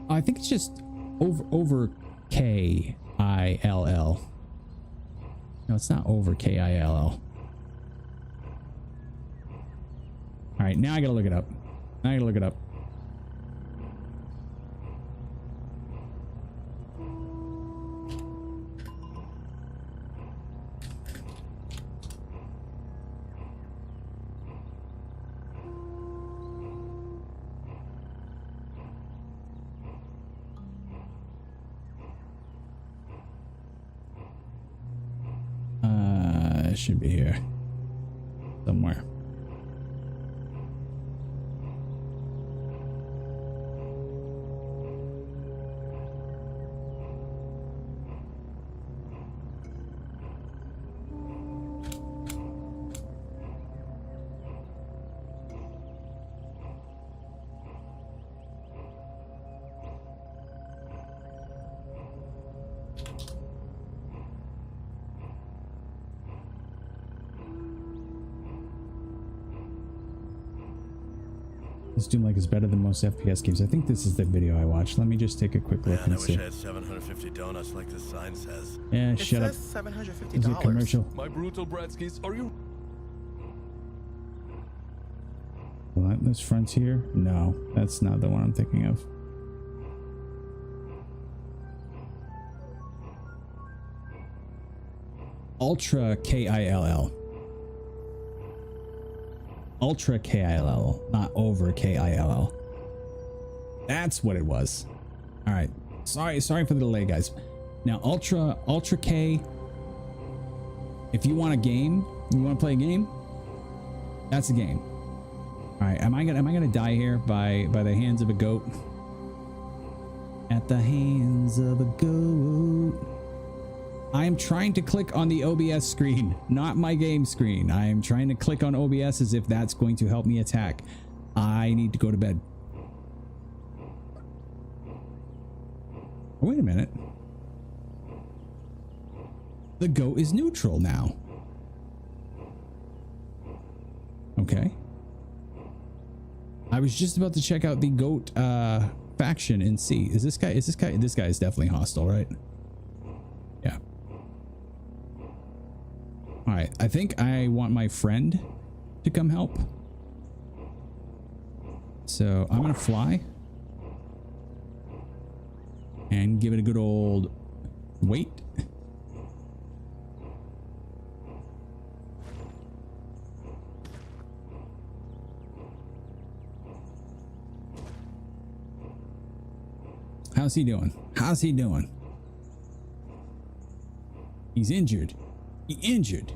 I think it's just over K-I-L-L. No, it's not over K-I-L-L. All right, now I gotta look it up. It should be here somewhere. This Doom like is better than most FPS games. I think this is the video I watched. Let me just take a quick look Man, and I wish see. I had 750 donuts like this sign says. Yeah, It shut up. says $750. Is it commercial? My brutal bratskis, are you? Relentless Frontier? No, that's not the one I'm thinking of. Ultra KILL. Ultra KILL, not over KILL. That's what it was. All right. Sorry for the delay, guys. Now, Ultra K. If you want a game, you want to play a game, that's a game. All right. Am I gonna die here by the hands of a goat? At the hands of a goat. I am trying to click on the OBS screen, not my game screen. I am trying to click on OBS as if that's going to help me attack. I need to go to bed. Wait a minute. The goat is neutral now. Okay. I was just about to check out the goat faction and see. This guy is definitely hostile, right? Yeah. All right, I think I want my friend to come help. So I'm gonna fly and give it a good old wait. How's he doing? How's he doing? He's injured. He injured.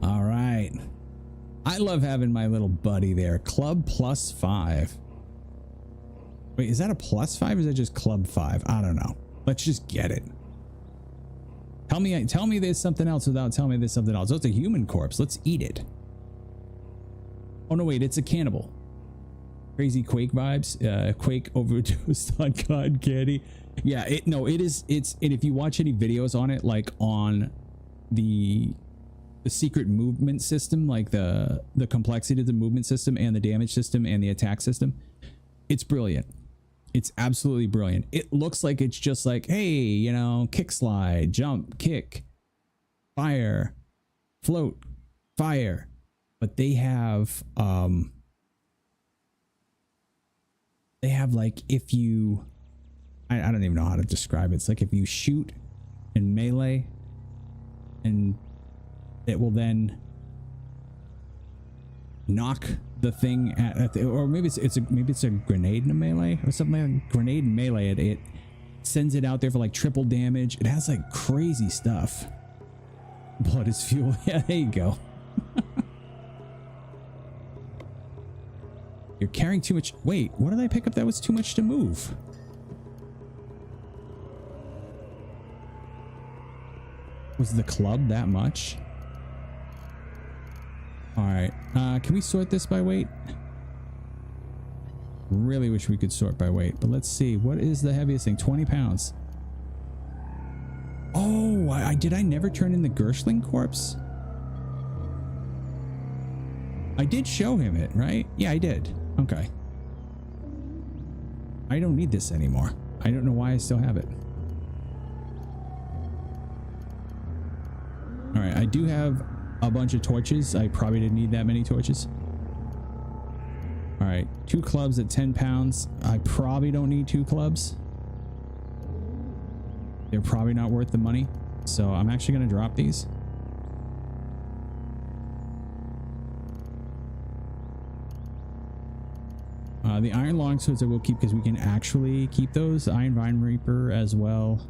All right. I love having my little buddy there. Club +5. Wait, is that a +5 or is that just club 5? I don't know. Let's just get it. Tell me there's something else without telling me there's something else. Oh, it's a human corpse. Let's eat it. Oh no, wait, it's a cannibal. Crazy Quake vibes. Quake overdosed on cotton candy. Yeah, it is. And if you watch any videos on it, like on the secret movement system, like the complexity of the movement system and the damage system and the attack system, it's brilliant. It's absolutely brilliant. It looks like it's just like, hey, you know, kick slide, jump, kick, fire, float, fire. But they have like, if you, I don't even know how to describe it. It's like if you shoot in melee, and it will then knock the thing at the, or maybe it's a grenade in a melee or something like that. Grenade in melee, it sends it out there for like triple damage. It has like crazy stuff. Blood is fuel. Yeah, there you go. You're carrying too much. Wait, what did I pick up that was too much to move? Was the club that much? All right. Can we sort this by weight? Really wish we could sort by weight, but let's see. What is the heaviest thing? 20 pounds. Oh, did I never turn in the Gershling corpse? I did show him it, right? Yeah, I did. Okay. I don't need this anymore. I don't know why I still have it. All right, I do have a bunch of torches. I probably didn't need that many torches. All right, 2 clubs at 10 pounds. I probably don't need 2 clubs. They're probably not worth the money. So I'm actually going to drop these. The iron longswords I will keep because we can actually keep those. Iron Vine Reaper as well.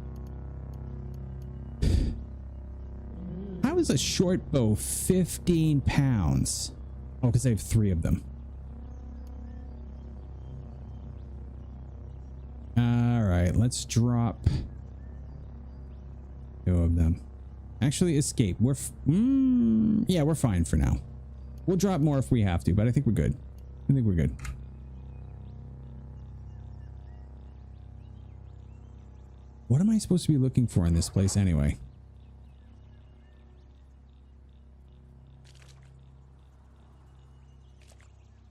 How is a short bow 15 pounds? Oh, because I have 3 of them. All right, let's drop 2 of them. Actually, escape. Yeah, we're fine for now. We'll drop more if we have to, but I think we're good. I think we're good. What am I supposed to be looking for in this place anyway?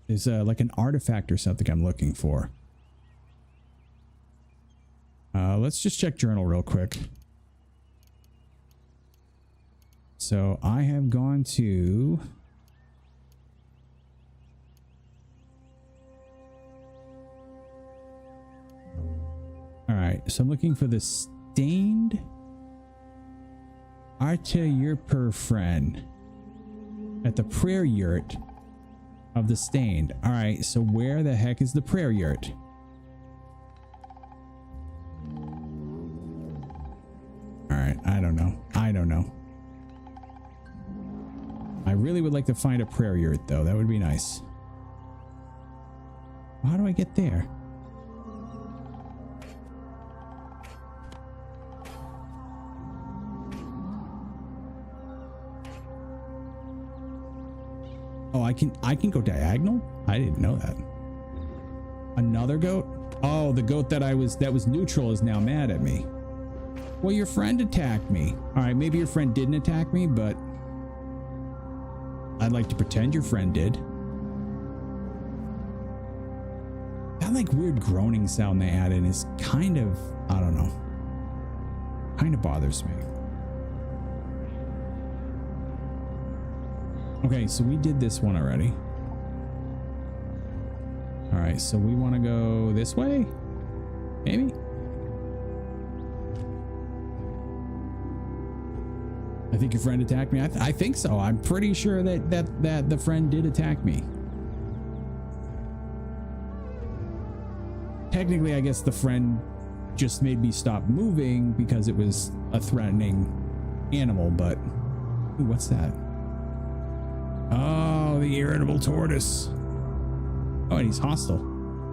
There's like an artifact or something I'm looking for. Let's just check journal real quick. So I have gone to... Alright, so I'm looking for the stained Arta friend at the prayer yurt of the stained. Alright, so where the heck is the prayer yurt? Alright, I don't know. I don't know. I really would like to find a prayer yurt though. That would be nice. How do I get there? Oh, I can go diagonal? I didn't know that. Another goat? Oh, the goat that was neutral is now mad at me. Well, your friend attacked me. All right, maybe your friend didn't attack me, but I'd like to pretend your friend did. That like weird groaning sound they added is kind of, I don't know, kind of bothers me. Okay, so we did this one already. All right, so we want to go this way? Maybe? I think your friend attacked me. I think so. I'm pretty sure that the friend did attack me. Technically, I guess the friend just made me stop moving because it was a threatening animal, but ooh, what's that? Oh, the irritable tortoise. Oh, and he's hostile.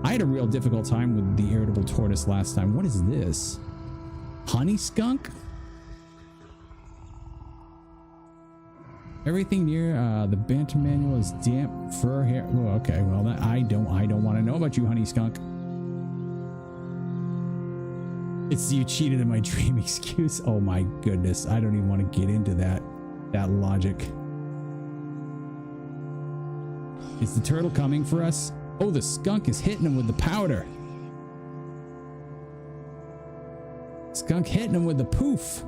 I had a real difficult time with the irritable tortoise last time. What is this? Honey skunk? Everything near the banter manual is damp fur hair. Oh, okay, well that I don't want to know about you, honey skunk. It's you cheated in my dream excuse. Oh my goodness, I don't even want to get into that logic. Is the turtle coming for us? Oh, the skunk is hitting him with the powder. Skunk hitting him with the poof.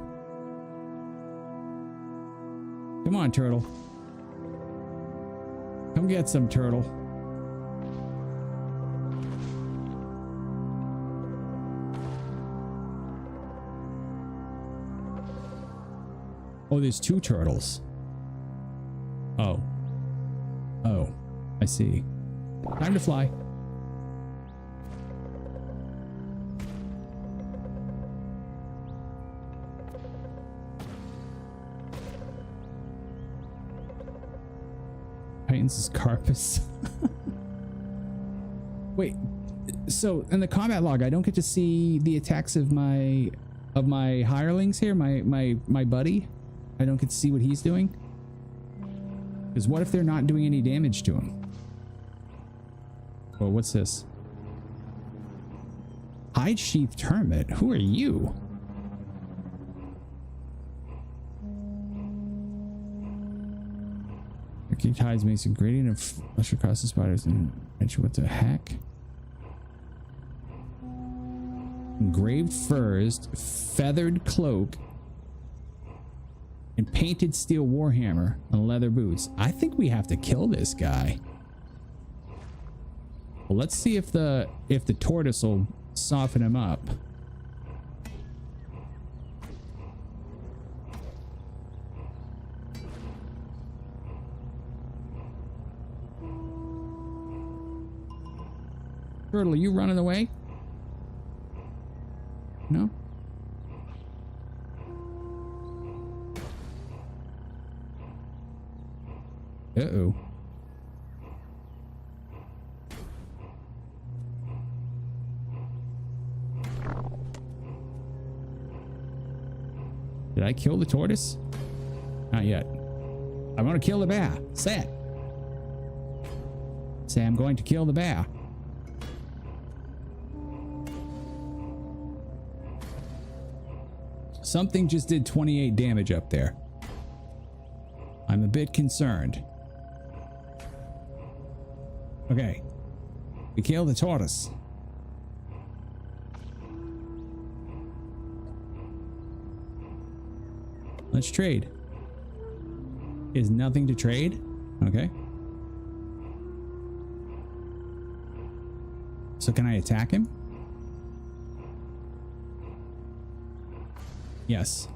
Come on, turtle. Come get some, turtle. Oh, there's two turtles. Oh. Oh, I see. Time to fly. Titans' carpus. Wait, so in the combat log, I don't get to see the attacks of my hirelings here, my buddy. I don't get to see what he's doing. Because what if they're not doing any damage to him? Well, what's this? Hide sheathed hermit. Who are you? Key ties makes a gradient of flesh across the spiders and what the heck? Engraved furs, feathered cloak, and painted steel warhammer and leather boots. I think we have to kill this guy. Well, let's see if the tortoise will soften him up. Turtle, are you running away? No? Uh-oh. Did I kill the tortoise? Not yet. I'm going to kill the bear. Say it. Say I'm going to kill the bear. Something just did 28 damage up there. I'm a bit concerned. Okay. We kill the tortoise. Let's trade. Is nothing to trade? Okay. So can I attack him? Yes.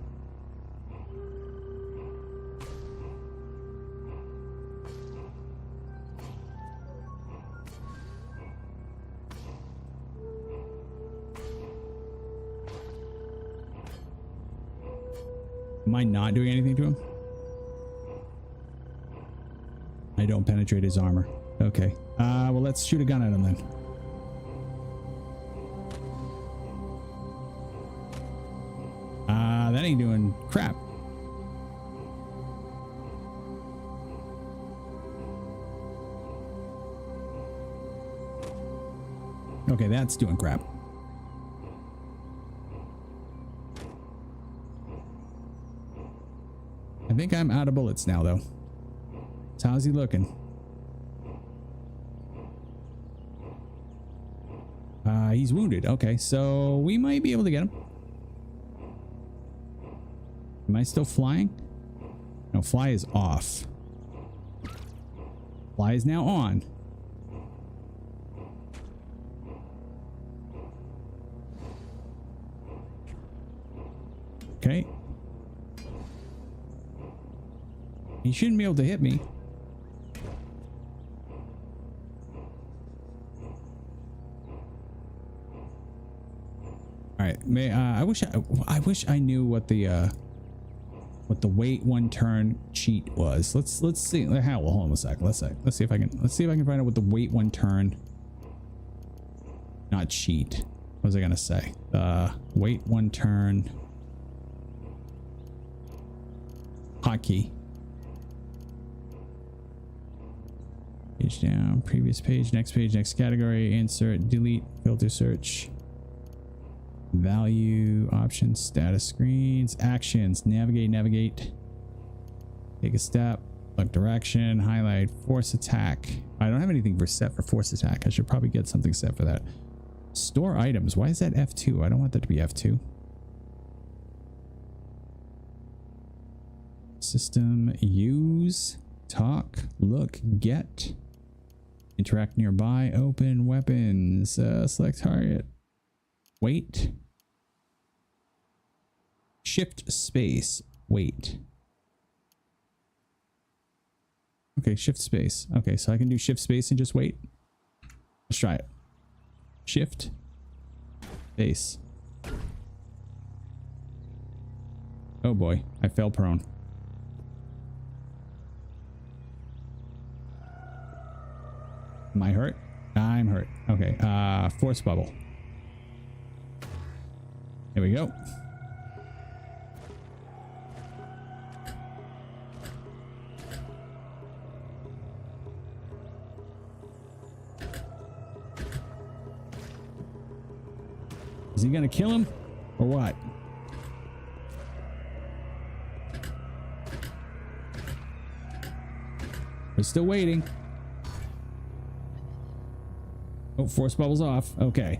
Am I not doing anything to him? I don't penetrate his armor. Okay. Well, let's shoot a gun at him then. That ain't doing crap. Okay, that's doing crap. I think I'm out of bullets now, though. So how's he looking? He's wounded. Okay, so we might be able to get him. Am I still flying? No, fly is off. Fly is now on. Okay. He shouldn't be able to hit me. All right. I wish I knew what the wait one turn cheat was. Let's see. Hold on a sec. Let's see if I can find out what the wait one turn. Not cheat. What was I gonna say? Wait one turn. Hotkey. Page down, previous page, next category, insert, delete, filter search, value, options, status screens, actions, navigate, take a step, select direction, highlight, force attack. I don't have anything set for force attack. I should probably get something set for that. Store items. Why is that F2? I don't want that to be F2. System, use, talk, look, get, interact nearby, open, weapons, select target, wait, shift space, wait. Okay, shift space. Okay, so I can do shift space and just wait. Let's try it. Shift space. Oh boy, I fell prone. Am I hurt? I'm hurt. Okay. Force bubble. There we go. Is he gonna kill him or what? We're still waiting. Oh, force bubble's off. Okay.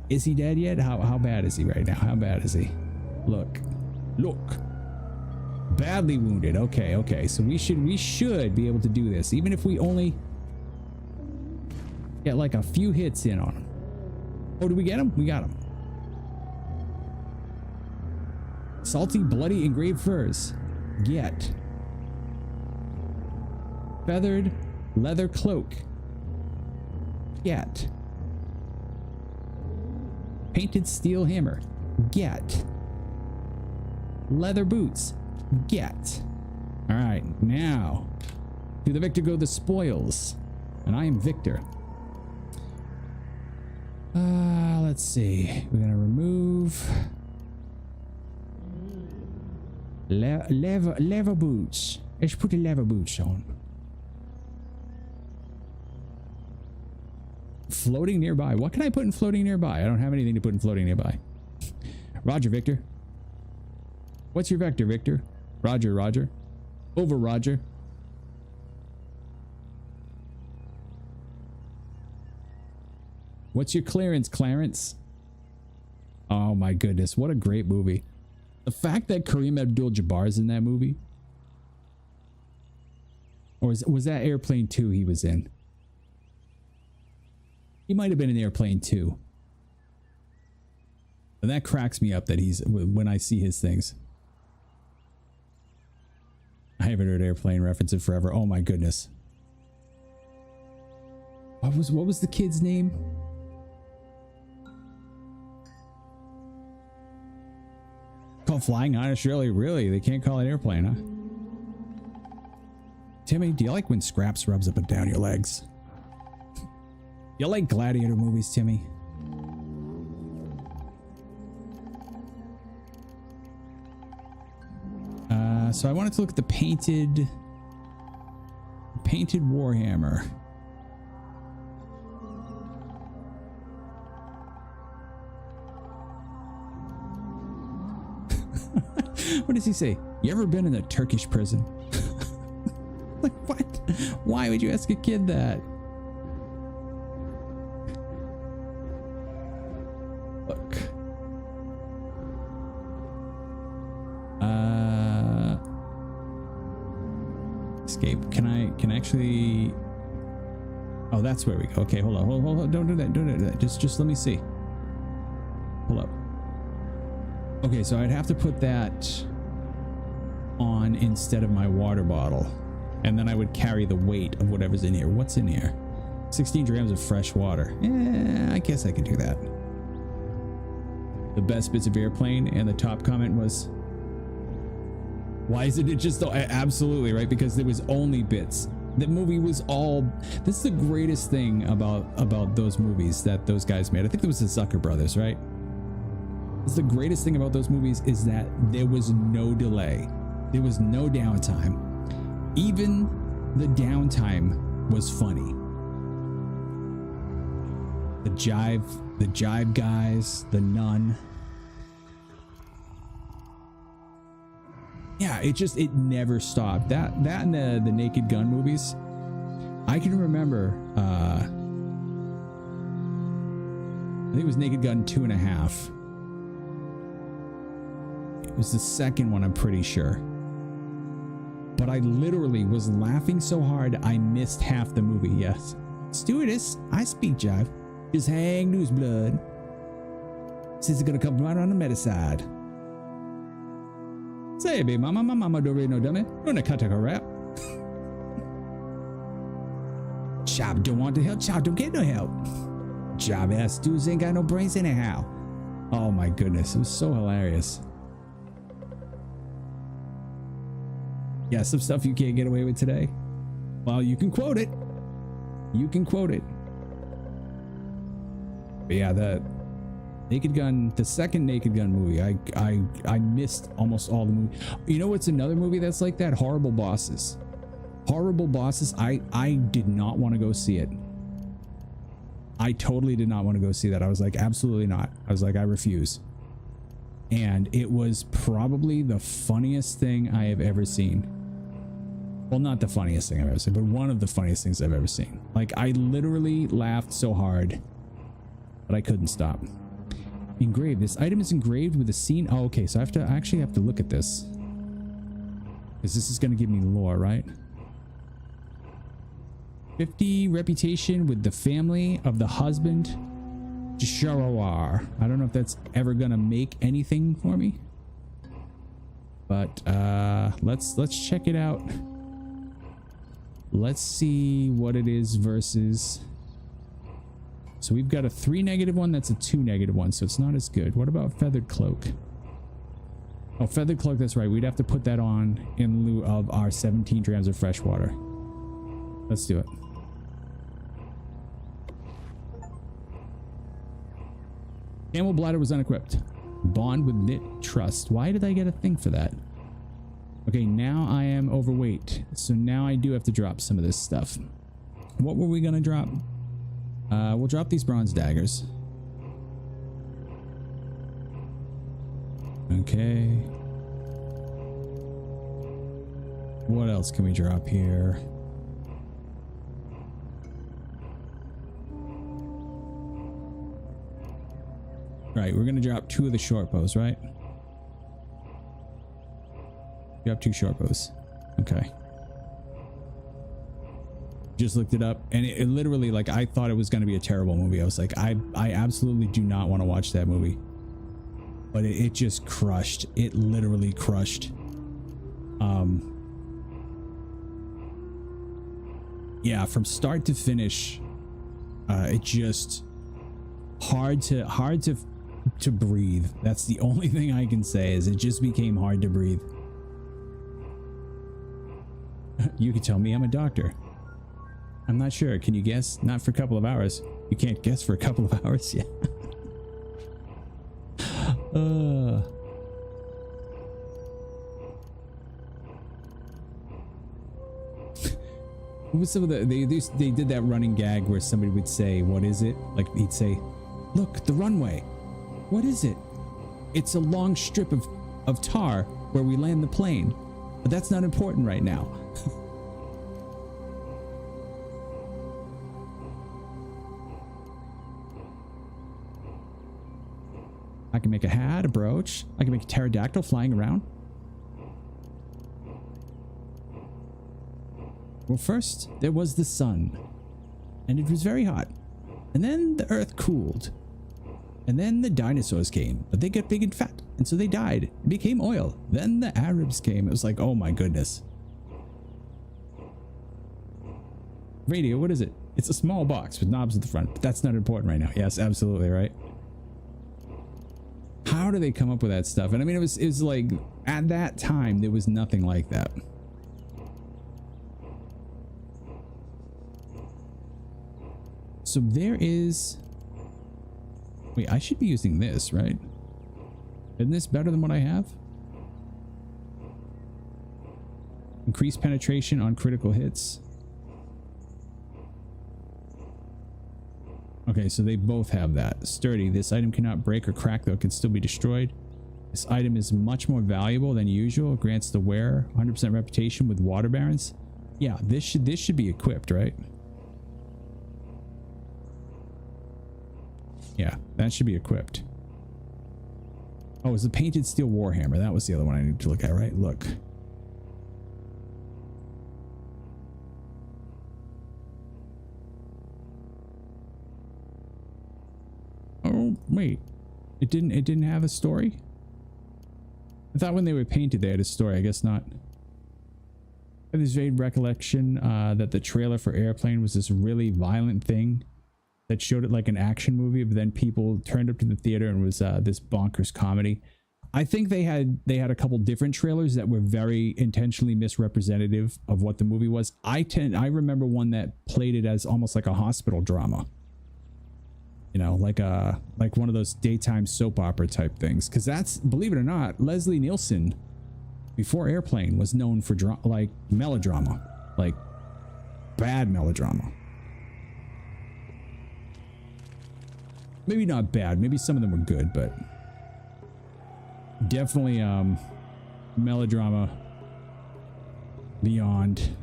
Is he dead yet? How bad is he right now? How bad is he? Look. Badly wounded. Okay. So we should be able to do this, even if we only get like a few hits in on him. Oh, did we get him? We got him. Salty, bloody, engraved furs. Get. Feathered leather cloak. Get. Painted steel hammer. Get. Leather boots. Get. All right, now to the victor go the spoils, and I am victor. Let's see. We're gonna remove leather boots. Let's put the leather boots on. Floating nearby. What can I put in floating nearby? I don't have anything to put in floating nearby. Roger, Victor. What's your vector, Victor? Roger. Over Roger. What's your clearance, Clarence? Oh my goodness, what a great movie. The fact that Kareem Abdul-Jabbar is in that movie. Or was that Airplane 2 he was in? He might have been in Airplane 2. And that cracks me up that he's, when I see his things. I haven't heard Airplane reference in forever. Oh my goodness. What was the kid's name? Called Flying Irish, really? They can't call it Airplane, huh? Timmy, do you like when Scraps rubs up and down your legs? You like gladiator movies, Timmy? So I wanted to look at the painted Warhammer. What does he say? You ever been in a Turkish prison? Like, what? Why would you ask a kid that? Look. Escape. Can I actually? Oh, that's where we go. Okay, hold on. Don't do that. Just let me see. Hold up. Okay, so I'd have to put that on instead of my water bottle. And then I would carry the weight of whatever's in here. What's in here? 16 grams of fresh water. I guess I could do that. The best bits of Airplane, and the top comment was, why isn't it just absolutely right? Because there was only bits. The movie was all, this is the greatest thing about those movies that those guys made. I think it was the Zucker brothers, right? It's the greatest thing about those movies is that there was no delay. There was no downtime. Even the downtime was funny. The jive guys, the nun. Yeah, it never stopped. That and the Naked Gun movies. I can remember, I think it was Naked Gun 2.5. It was the second one, I'm pretty sure. But I literally was laughing so hard I missed half the movie. Yes. Stewardess, I speak jive. Just hang loose, blood. Since it's gonna come right on the meta side. Say, baby mama, my mama don't really know dummy. Don't know cut a rap. Chop don't want to help. Chop don't get no help. Job ass dudes ain't got no brains anyhow. Oh my goodness, it was so hilarious. Yeah, some stuff you can't get away with today. Well, you can quote it. You can quote it. But yeah, the Naked Gun, the second Naked Gun movie, I missed almost all the movie. You know what's another movie that's like that? Horrible Bosses. Horrible Bosses. I did not want to go see it. I totally did not want to go see that. I was like, absolutely not. I was like, I refuse. And it was probably the funniest thing I have ever seen. Well, not the funniest thing I've ever seen, but one of the funniest things I've ever seen. Like, I literally laughed so hard, but I couldn't stop. Engraved. This item is engraved with a scene. Oh, okay. So I actually have to look at this. Because this is going to give me lore, right? 50 reputation with the family of the husband. Sharawar. I don't know if that's ever going to make anything for me. But let's check it out. Let's see what it is versus. So we've got a 3 negative one. That's a 2 negative one. So it's not as good. What about Feathered Cloak? Oh, Feathered Cloak. That's right. We'd have to put that on in lieu of our 17 grams of fresh water. Let's do it. Camel Bladder was unequipped. Bond with Knit Trust. Why did I get a thing for that? Okay, now I am overweight. So now I do have to drop some of this stuff. What were we going to drop? We'll drop these bronze daggers. Okay. What else can we drop here? right, we're gonna drop 2 of the short bows, right? Drop 2 short bows. Okay. Just looked it up, and it literally, like, I thought it was gonna be a terrible movie. I was like, I absolutely do not want to watch that movie. But it just crushed. It literally crushed. Yeah, from start to finish, it just hard to breathe. That's the only thing I can say, is it just became hard to breathe. You could tell me I'm a doctor. I'm not sure. Can you guess? Not for a couple of hours. You can't guess for a couple of hours. Yeah. What was some of the they did that running gag where somebody would say, "What is it?" Like he'd say, "Look, the runway. What is it?" "It's a long strip of tar where we land the plane. But that's not important right now." I can make a hat, a brooch. I can make a pterodactyl flying around. Well, first, there was the sun. And it was very hot. And then the earth cooled. And then the dinosaurs came. But they got big and fat. And so they died. It became oil. Then the Arabs came. It was like, oh my goodness. Radio, what is it? It's a small box with knobs at the front. But that's not important right now. Yes, absolutely right. How do they come up with that stuff? And I mean, it was like, at that time, there was nothing like that. So there is... Wait, I should be using this, right? Isn't this better than what I have? Increase penetration on critical hits. Okay, so they both have that. Sturdy. This item cannot break or crack, though it can still be destroyed. This item is much more valuable than usual. It grants the wearer 100% reputation with water barons. Yeah, this should be equipped, right? Yeah, that should be equipped. Oh, it's the painted steel warhammer. That was the other one I needed to look at, right? Look. Oh, wait. It didn't have a story? I thought when they were painted they had a story. I guess not. I have this vague recollection that the trailer for Airplane was this really violent thing that showed it like an action movie, but then people turned up to the theater and it was this bonkers comedy. I think they had a couple different trailers that were very intentionally misrepresentative of what the movie was. I remember one that played it as almost like a hospital drama. You know, like one of those daytime soap opera type things. Because that's, believe it or not, Leslie Nielsen, before Airplane, was known for like melodrama, like bad melodrama. Maybe not bad. Maybe some of them were good, but definitely melodrama beyond.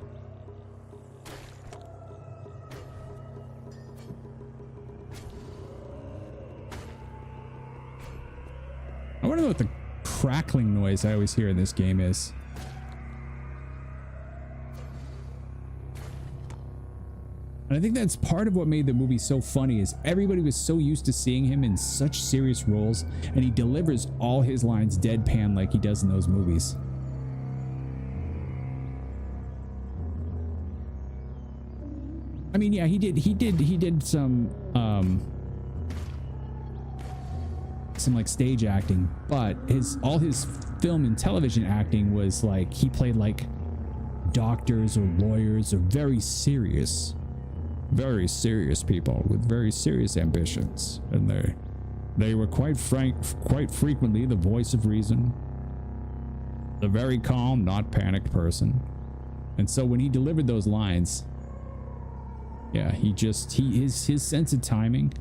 I want to know what the crackling noise I always hear in this game is. And I think that's part of what made the movie so funny, is everybody was so used to seeing him in such serious roles, and he delivers all his lines deadpan like he does in those movies. I mean, yeah, he did some like stage acting, but all his film and television acting was like he played like doctors or lawyers or very serious people with very serious ambitions, and they were quite frequently the voice of reason, the very calm, not panicked person. And so when he delivered those lines, yeah, his sense of timing.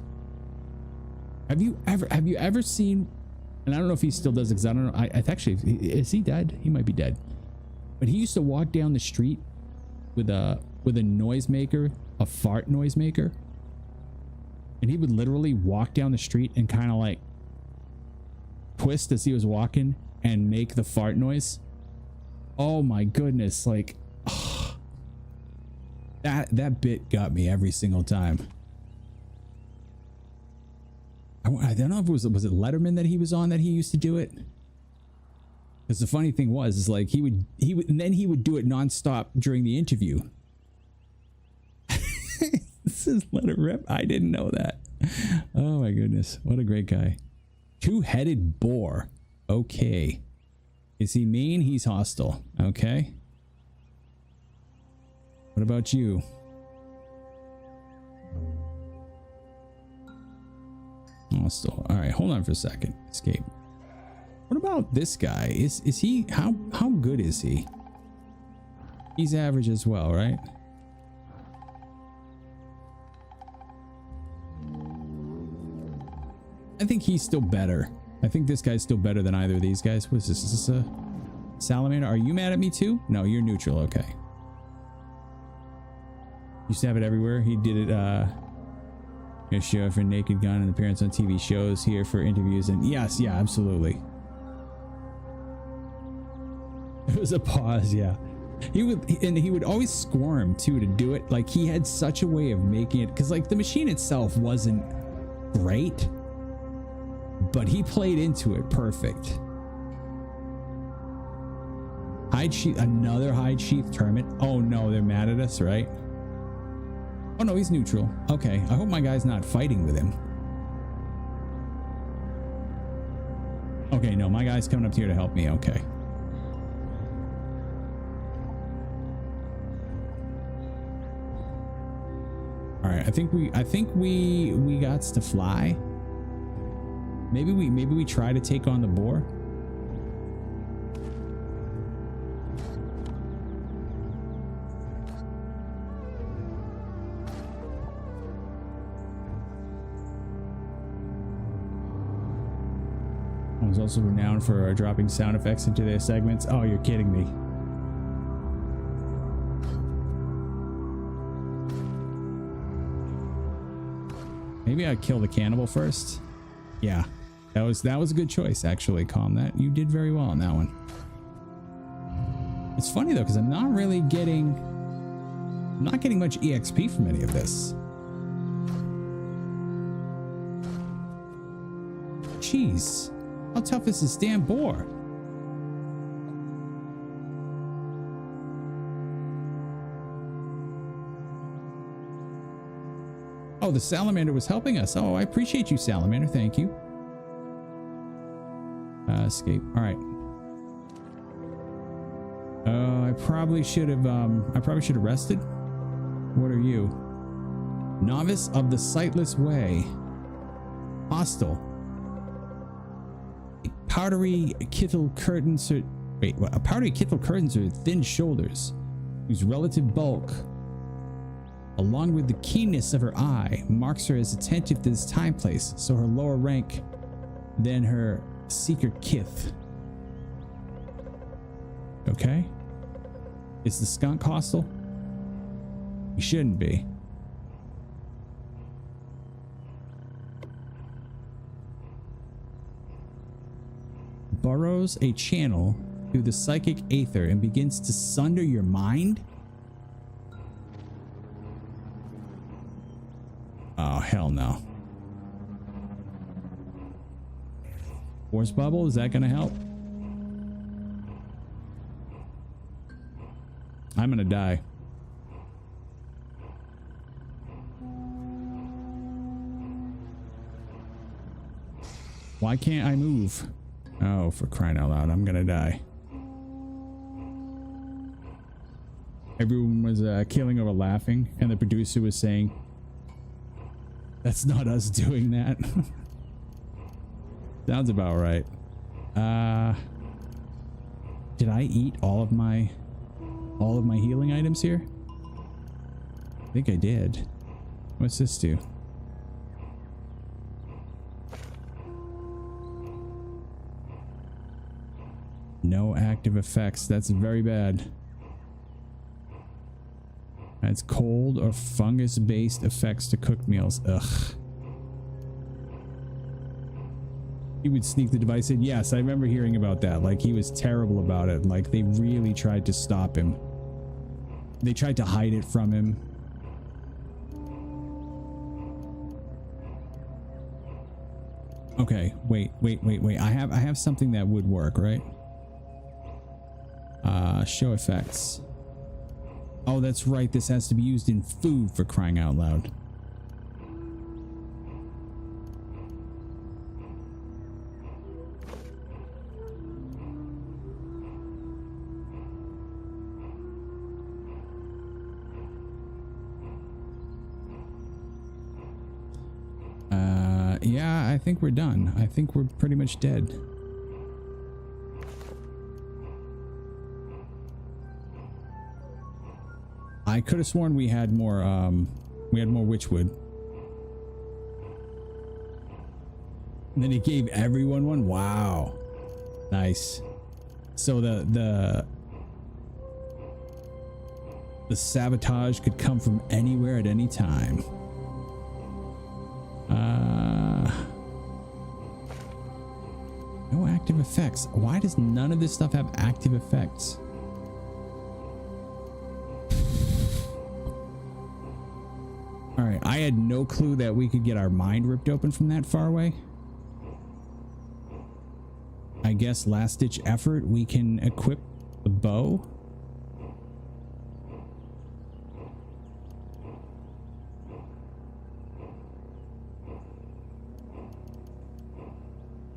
Have you ever seen, and I don't know if he still does it, because I don't know, I actually, is he dead? He might be dead. But he used to walk down the street with a noisemaker, a fart noisemaker, and he would literally walk down the street and kind of like twist as he was walking and make the fart noise. Oh my goodness, like that bit got me every single time. I don't know if it was it Letterman that he was on that he used to do it. Because the funny thing was, is like he would and then he would do it nonstop during the interview. This is Let It Rip. I didn't know that. Oh my goodness, what a great guy. Two-headed boar. Okay. Is he mean? He's hostile. Okay. What about you? Hostile. All right, hold on for a second. Escape. What about this guy? Is he how good is he? He's average as well, right? I think he's still better. I think this guy's still better than either of these guys. What's this? Is this a salamander? Are you mad at me too? No, you're neutral. Okay. Used to have it everywhere. He did it gonna show for Naked Gun and appearance on TV shows, here for interviews, and yes, yeah, absolutely. It was a pause, yeah. He would always squirm too to do it. Like he had such a way of making it, because like the machine itself wasn't great, but he played into it perfect. Hide sheath, another hide sheath termite. Oh no, they're mad at us, right? Oh no, he's neutral. Okay, I hope my guy's not fighting with him. Okay, no, my guy's coming up here to help me. Okay. All right, I think we got to fly. Maybe we try to take on the boar. Was also renowned for dropping sound effects into their segments. Oh, you're kidding me. Maybe I'd kill the cannibal first. Yeah, that was a good choice, actually. Calm that. You did very well on that one. It's funny though, because I'm not getting much EXP from any of this. Jeez. How tough is this damn boar? Oh, the salamander was helping us. Oh, I appreciate you, salamander. Thank you. Escape. All right. I probably should have rested. What are you? Novice of the Sightless Way. Hostile. Powdery kittle curtains are powdery kittle curtains are thin shoulders, whose relative bulk, along with the keenness of her eye, marks her as attentive to this time place, so her lower rank than her seeker kith. Okay. Is the skunk hostile? He shouldn't be. Burrows a channel through the psychic aether and begins to sunder your mind? Oh, hell no. Force bubble, is that gonna help? I'm gonna die. Why can't I move? Oh, for crying out loud, I'm gonna die. Everyone was killing over laughing, and the producer was saying, "That's not us doing that." Sounds about right. Did I eat all of my healing items here? I think I did. What's this do? No active effects. That's very bad. Adds cold or fungus-based effects to cooked meals. Ugh. He would sneak the device in. Yes, I remember hearing about that. Like, he was terrible about it. Like, they really tried to stop him. They tried to hide it from him. Okay, wait. I have something that would work, right? Show effects. Oh, that's right. This has to be used in food, for crying out loud. Yeah, I think we're done. I think we're pretty much dead. I could have sworn we had more witchwood. And then he gave everyone one. Wow. Nice. So the sabotage could come from anywhere at any time. No active effects. Why does none of this stuff have active effects? All right, I had no clue that we could get our mind ripped open from that far away. I guess last ditch effort, we can equip the bow.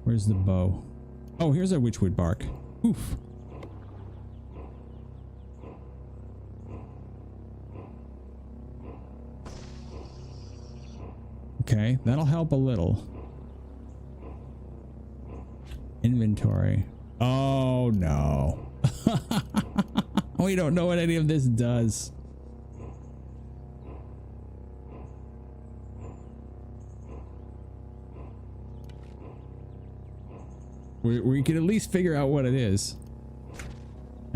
Where's the bow? Oh, here's our witchwood bark. Oof. Okay, that'll help a little. Inventory. Oh no. We don't know what any of this does. We can at least figure out what it is.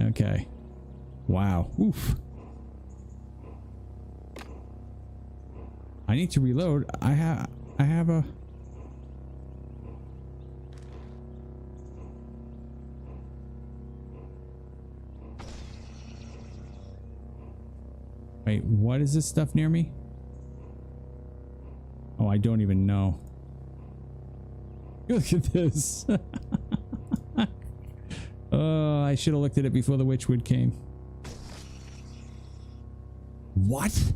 Okay. Wow. Oof. I need to reload. I have a... Wait, what is this stuff near me? Oh, I don't even know. Look at this. Oh, I should have looked at it before the witchwood came. What?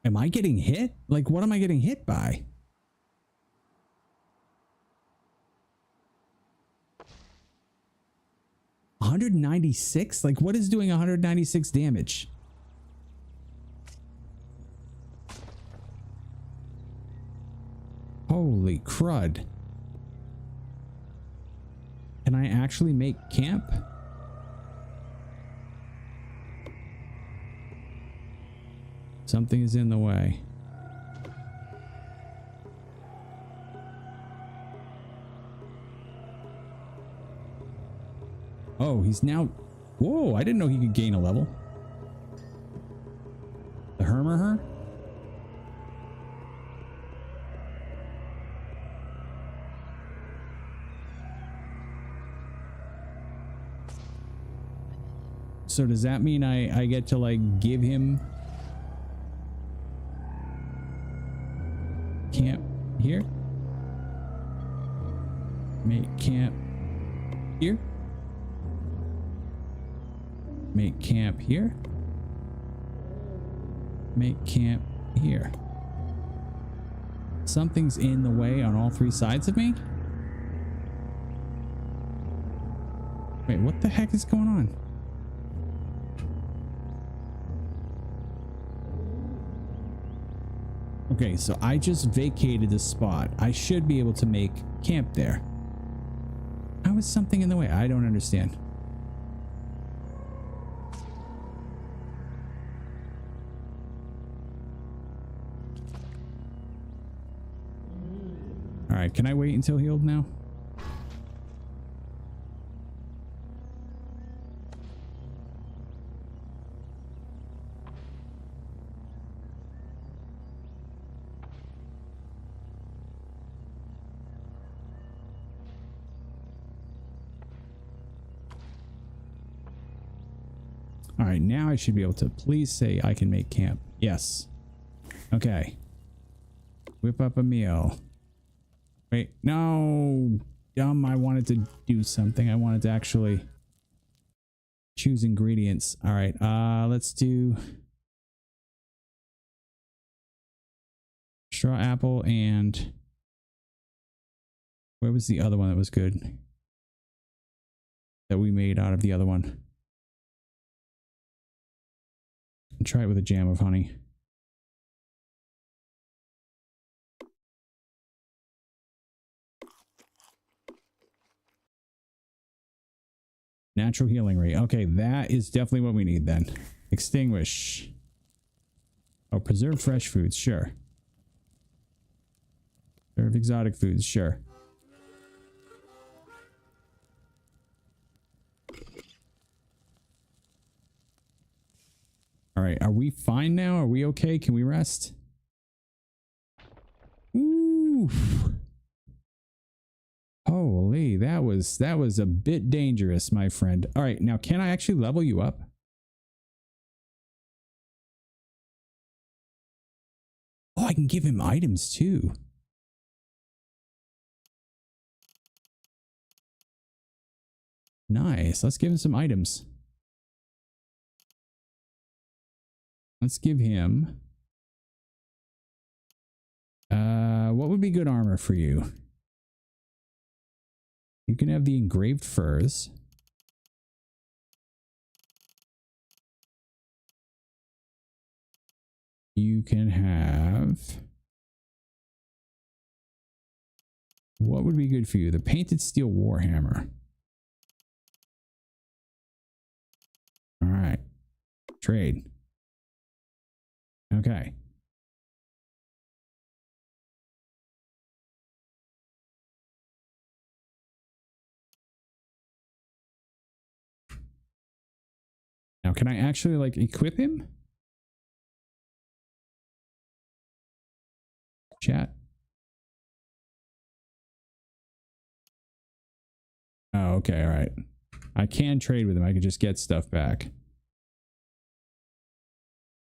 Am I getting hit? Like, what am I getting hit by? $196? Like, what is doing 196 damage? Holy crud. Can I actually make camp? Something is in the way. Oh, he's now... Whoa, I didn't know he could gain a level. The Hermer? So does that mean I get to, like, give him camp here? Make camp here? Make camp here. Make camp here. Something's in the way on all three sides of me? Wait, what the heck is going on? Okay, so I just vacated the spot. I should be able to make camp there. How is something in the way? I don't understand. All right, can I wait until healed now? All right, now I should be able to please say I can make camp. Yes. Okay. Whip up a meal. Wait, no. Dumb, I wanted to do something. I wanted to actually choose ingredients. All right, let's do straw apple and where was the other one that was good? That we made out of the other one. Try it with a jam of honey. Natural healing rate. Okay, that is definitely what we need then. Extinguish. Oh, preserve fresh foods. Sure. Preserve exotic foods. Sure. All right, are we fine now? Are we okay? Can we rest? Ooh. Holy, that was a bit dangerous, my friend. All right, now can I actually level you up? Oh, I can give him items too. Nice. Let's give him some items. Let's give him what would be good armor for you? You can have the engraved furs. You can have, what would be good for you? The painted steel warhammer. All right. Trade. Okay. Now, can I actually like equip him? Chat. Oh, okay. All right. I can trade with him. I can just get stuff back.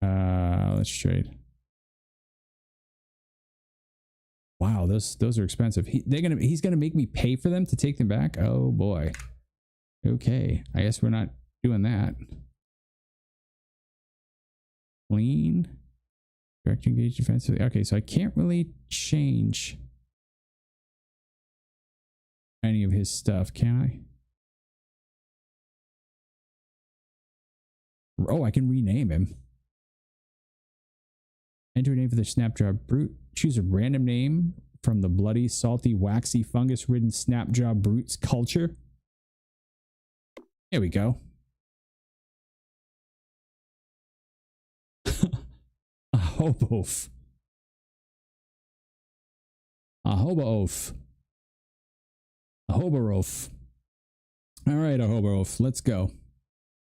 Let's trade. Wow, those are expensive. He's gonna make me pay for them to take them back. Oh boy. Okay, I guess we're not doing that. Clean. Direct engage defensively. Okay, so I can't really change any of his stuff, can I? Oh, I can rename him. Enter a name for the Snapjaw Brute. Choose a random name from the bloody, salty, waxy, fungus-ridden Snapjaw Brute's culture. Here we go. A hobo-oaf. A hobo-oaf. A hobo-oaf. All right, a hobo-oaf. Let's go.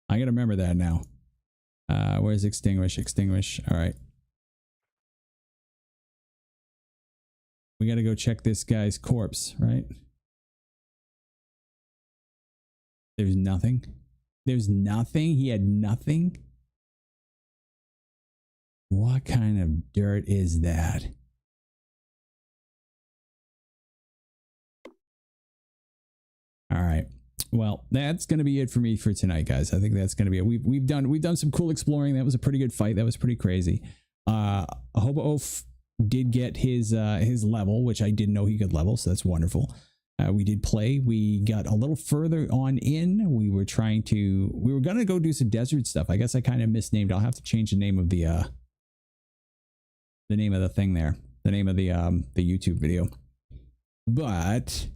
I gotta remember that now. Where's extinguish? Extinguish. All right. We got to go check this guy's corpse, right? There's nothing. There's nothing. He had nothing. What kind of dirt is that? All right. Well, that's going to be it for me for tonight, guys. I think that's going to be it. We've done some cool exploring. That was a pretty good fight. That was pretty crazy. Hobo-oaf did get his level, which I didn't know he could level, so that's wonderful. We did play. We got a little further on in. We were gonna go do some desert stuff. I guess I kind of misnamed. I'll have to change the name of the thing there, the name of the YouTube video. But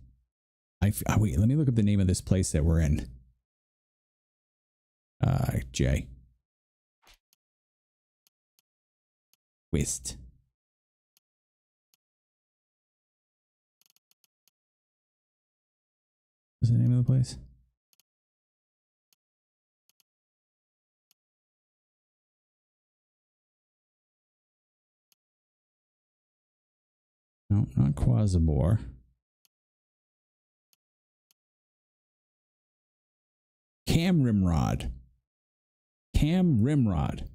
wait, let me look up the name of this place that we're in. J. West. the name of the place? No, not Quasibor. Kamrimrod. Kamrimrod.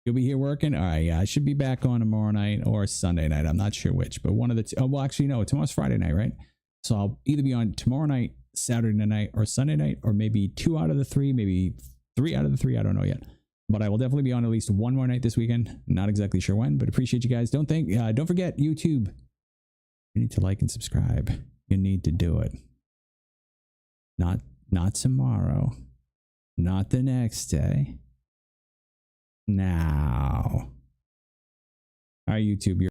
You'll be here working? All right, yeah. I should be back on tomorrow night or Sunday night. I'm not sure which, but one of the two. Oh, well, actually, no. Tomorrow's Friday night, right? So I'll either be on tomorrow night, Saturday night, or Sunday night, or maybe 2 out of the 3, maybe 3 out of the 3. I don't know yet. But I will definitely be on at least one more night this weekend. Not exactly sure when, but appreciate you guys. Don't forget YouTube. You need to like and subscribe. You need to do it. Not tomorrow. Not the next day. Now. All right, YouTube.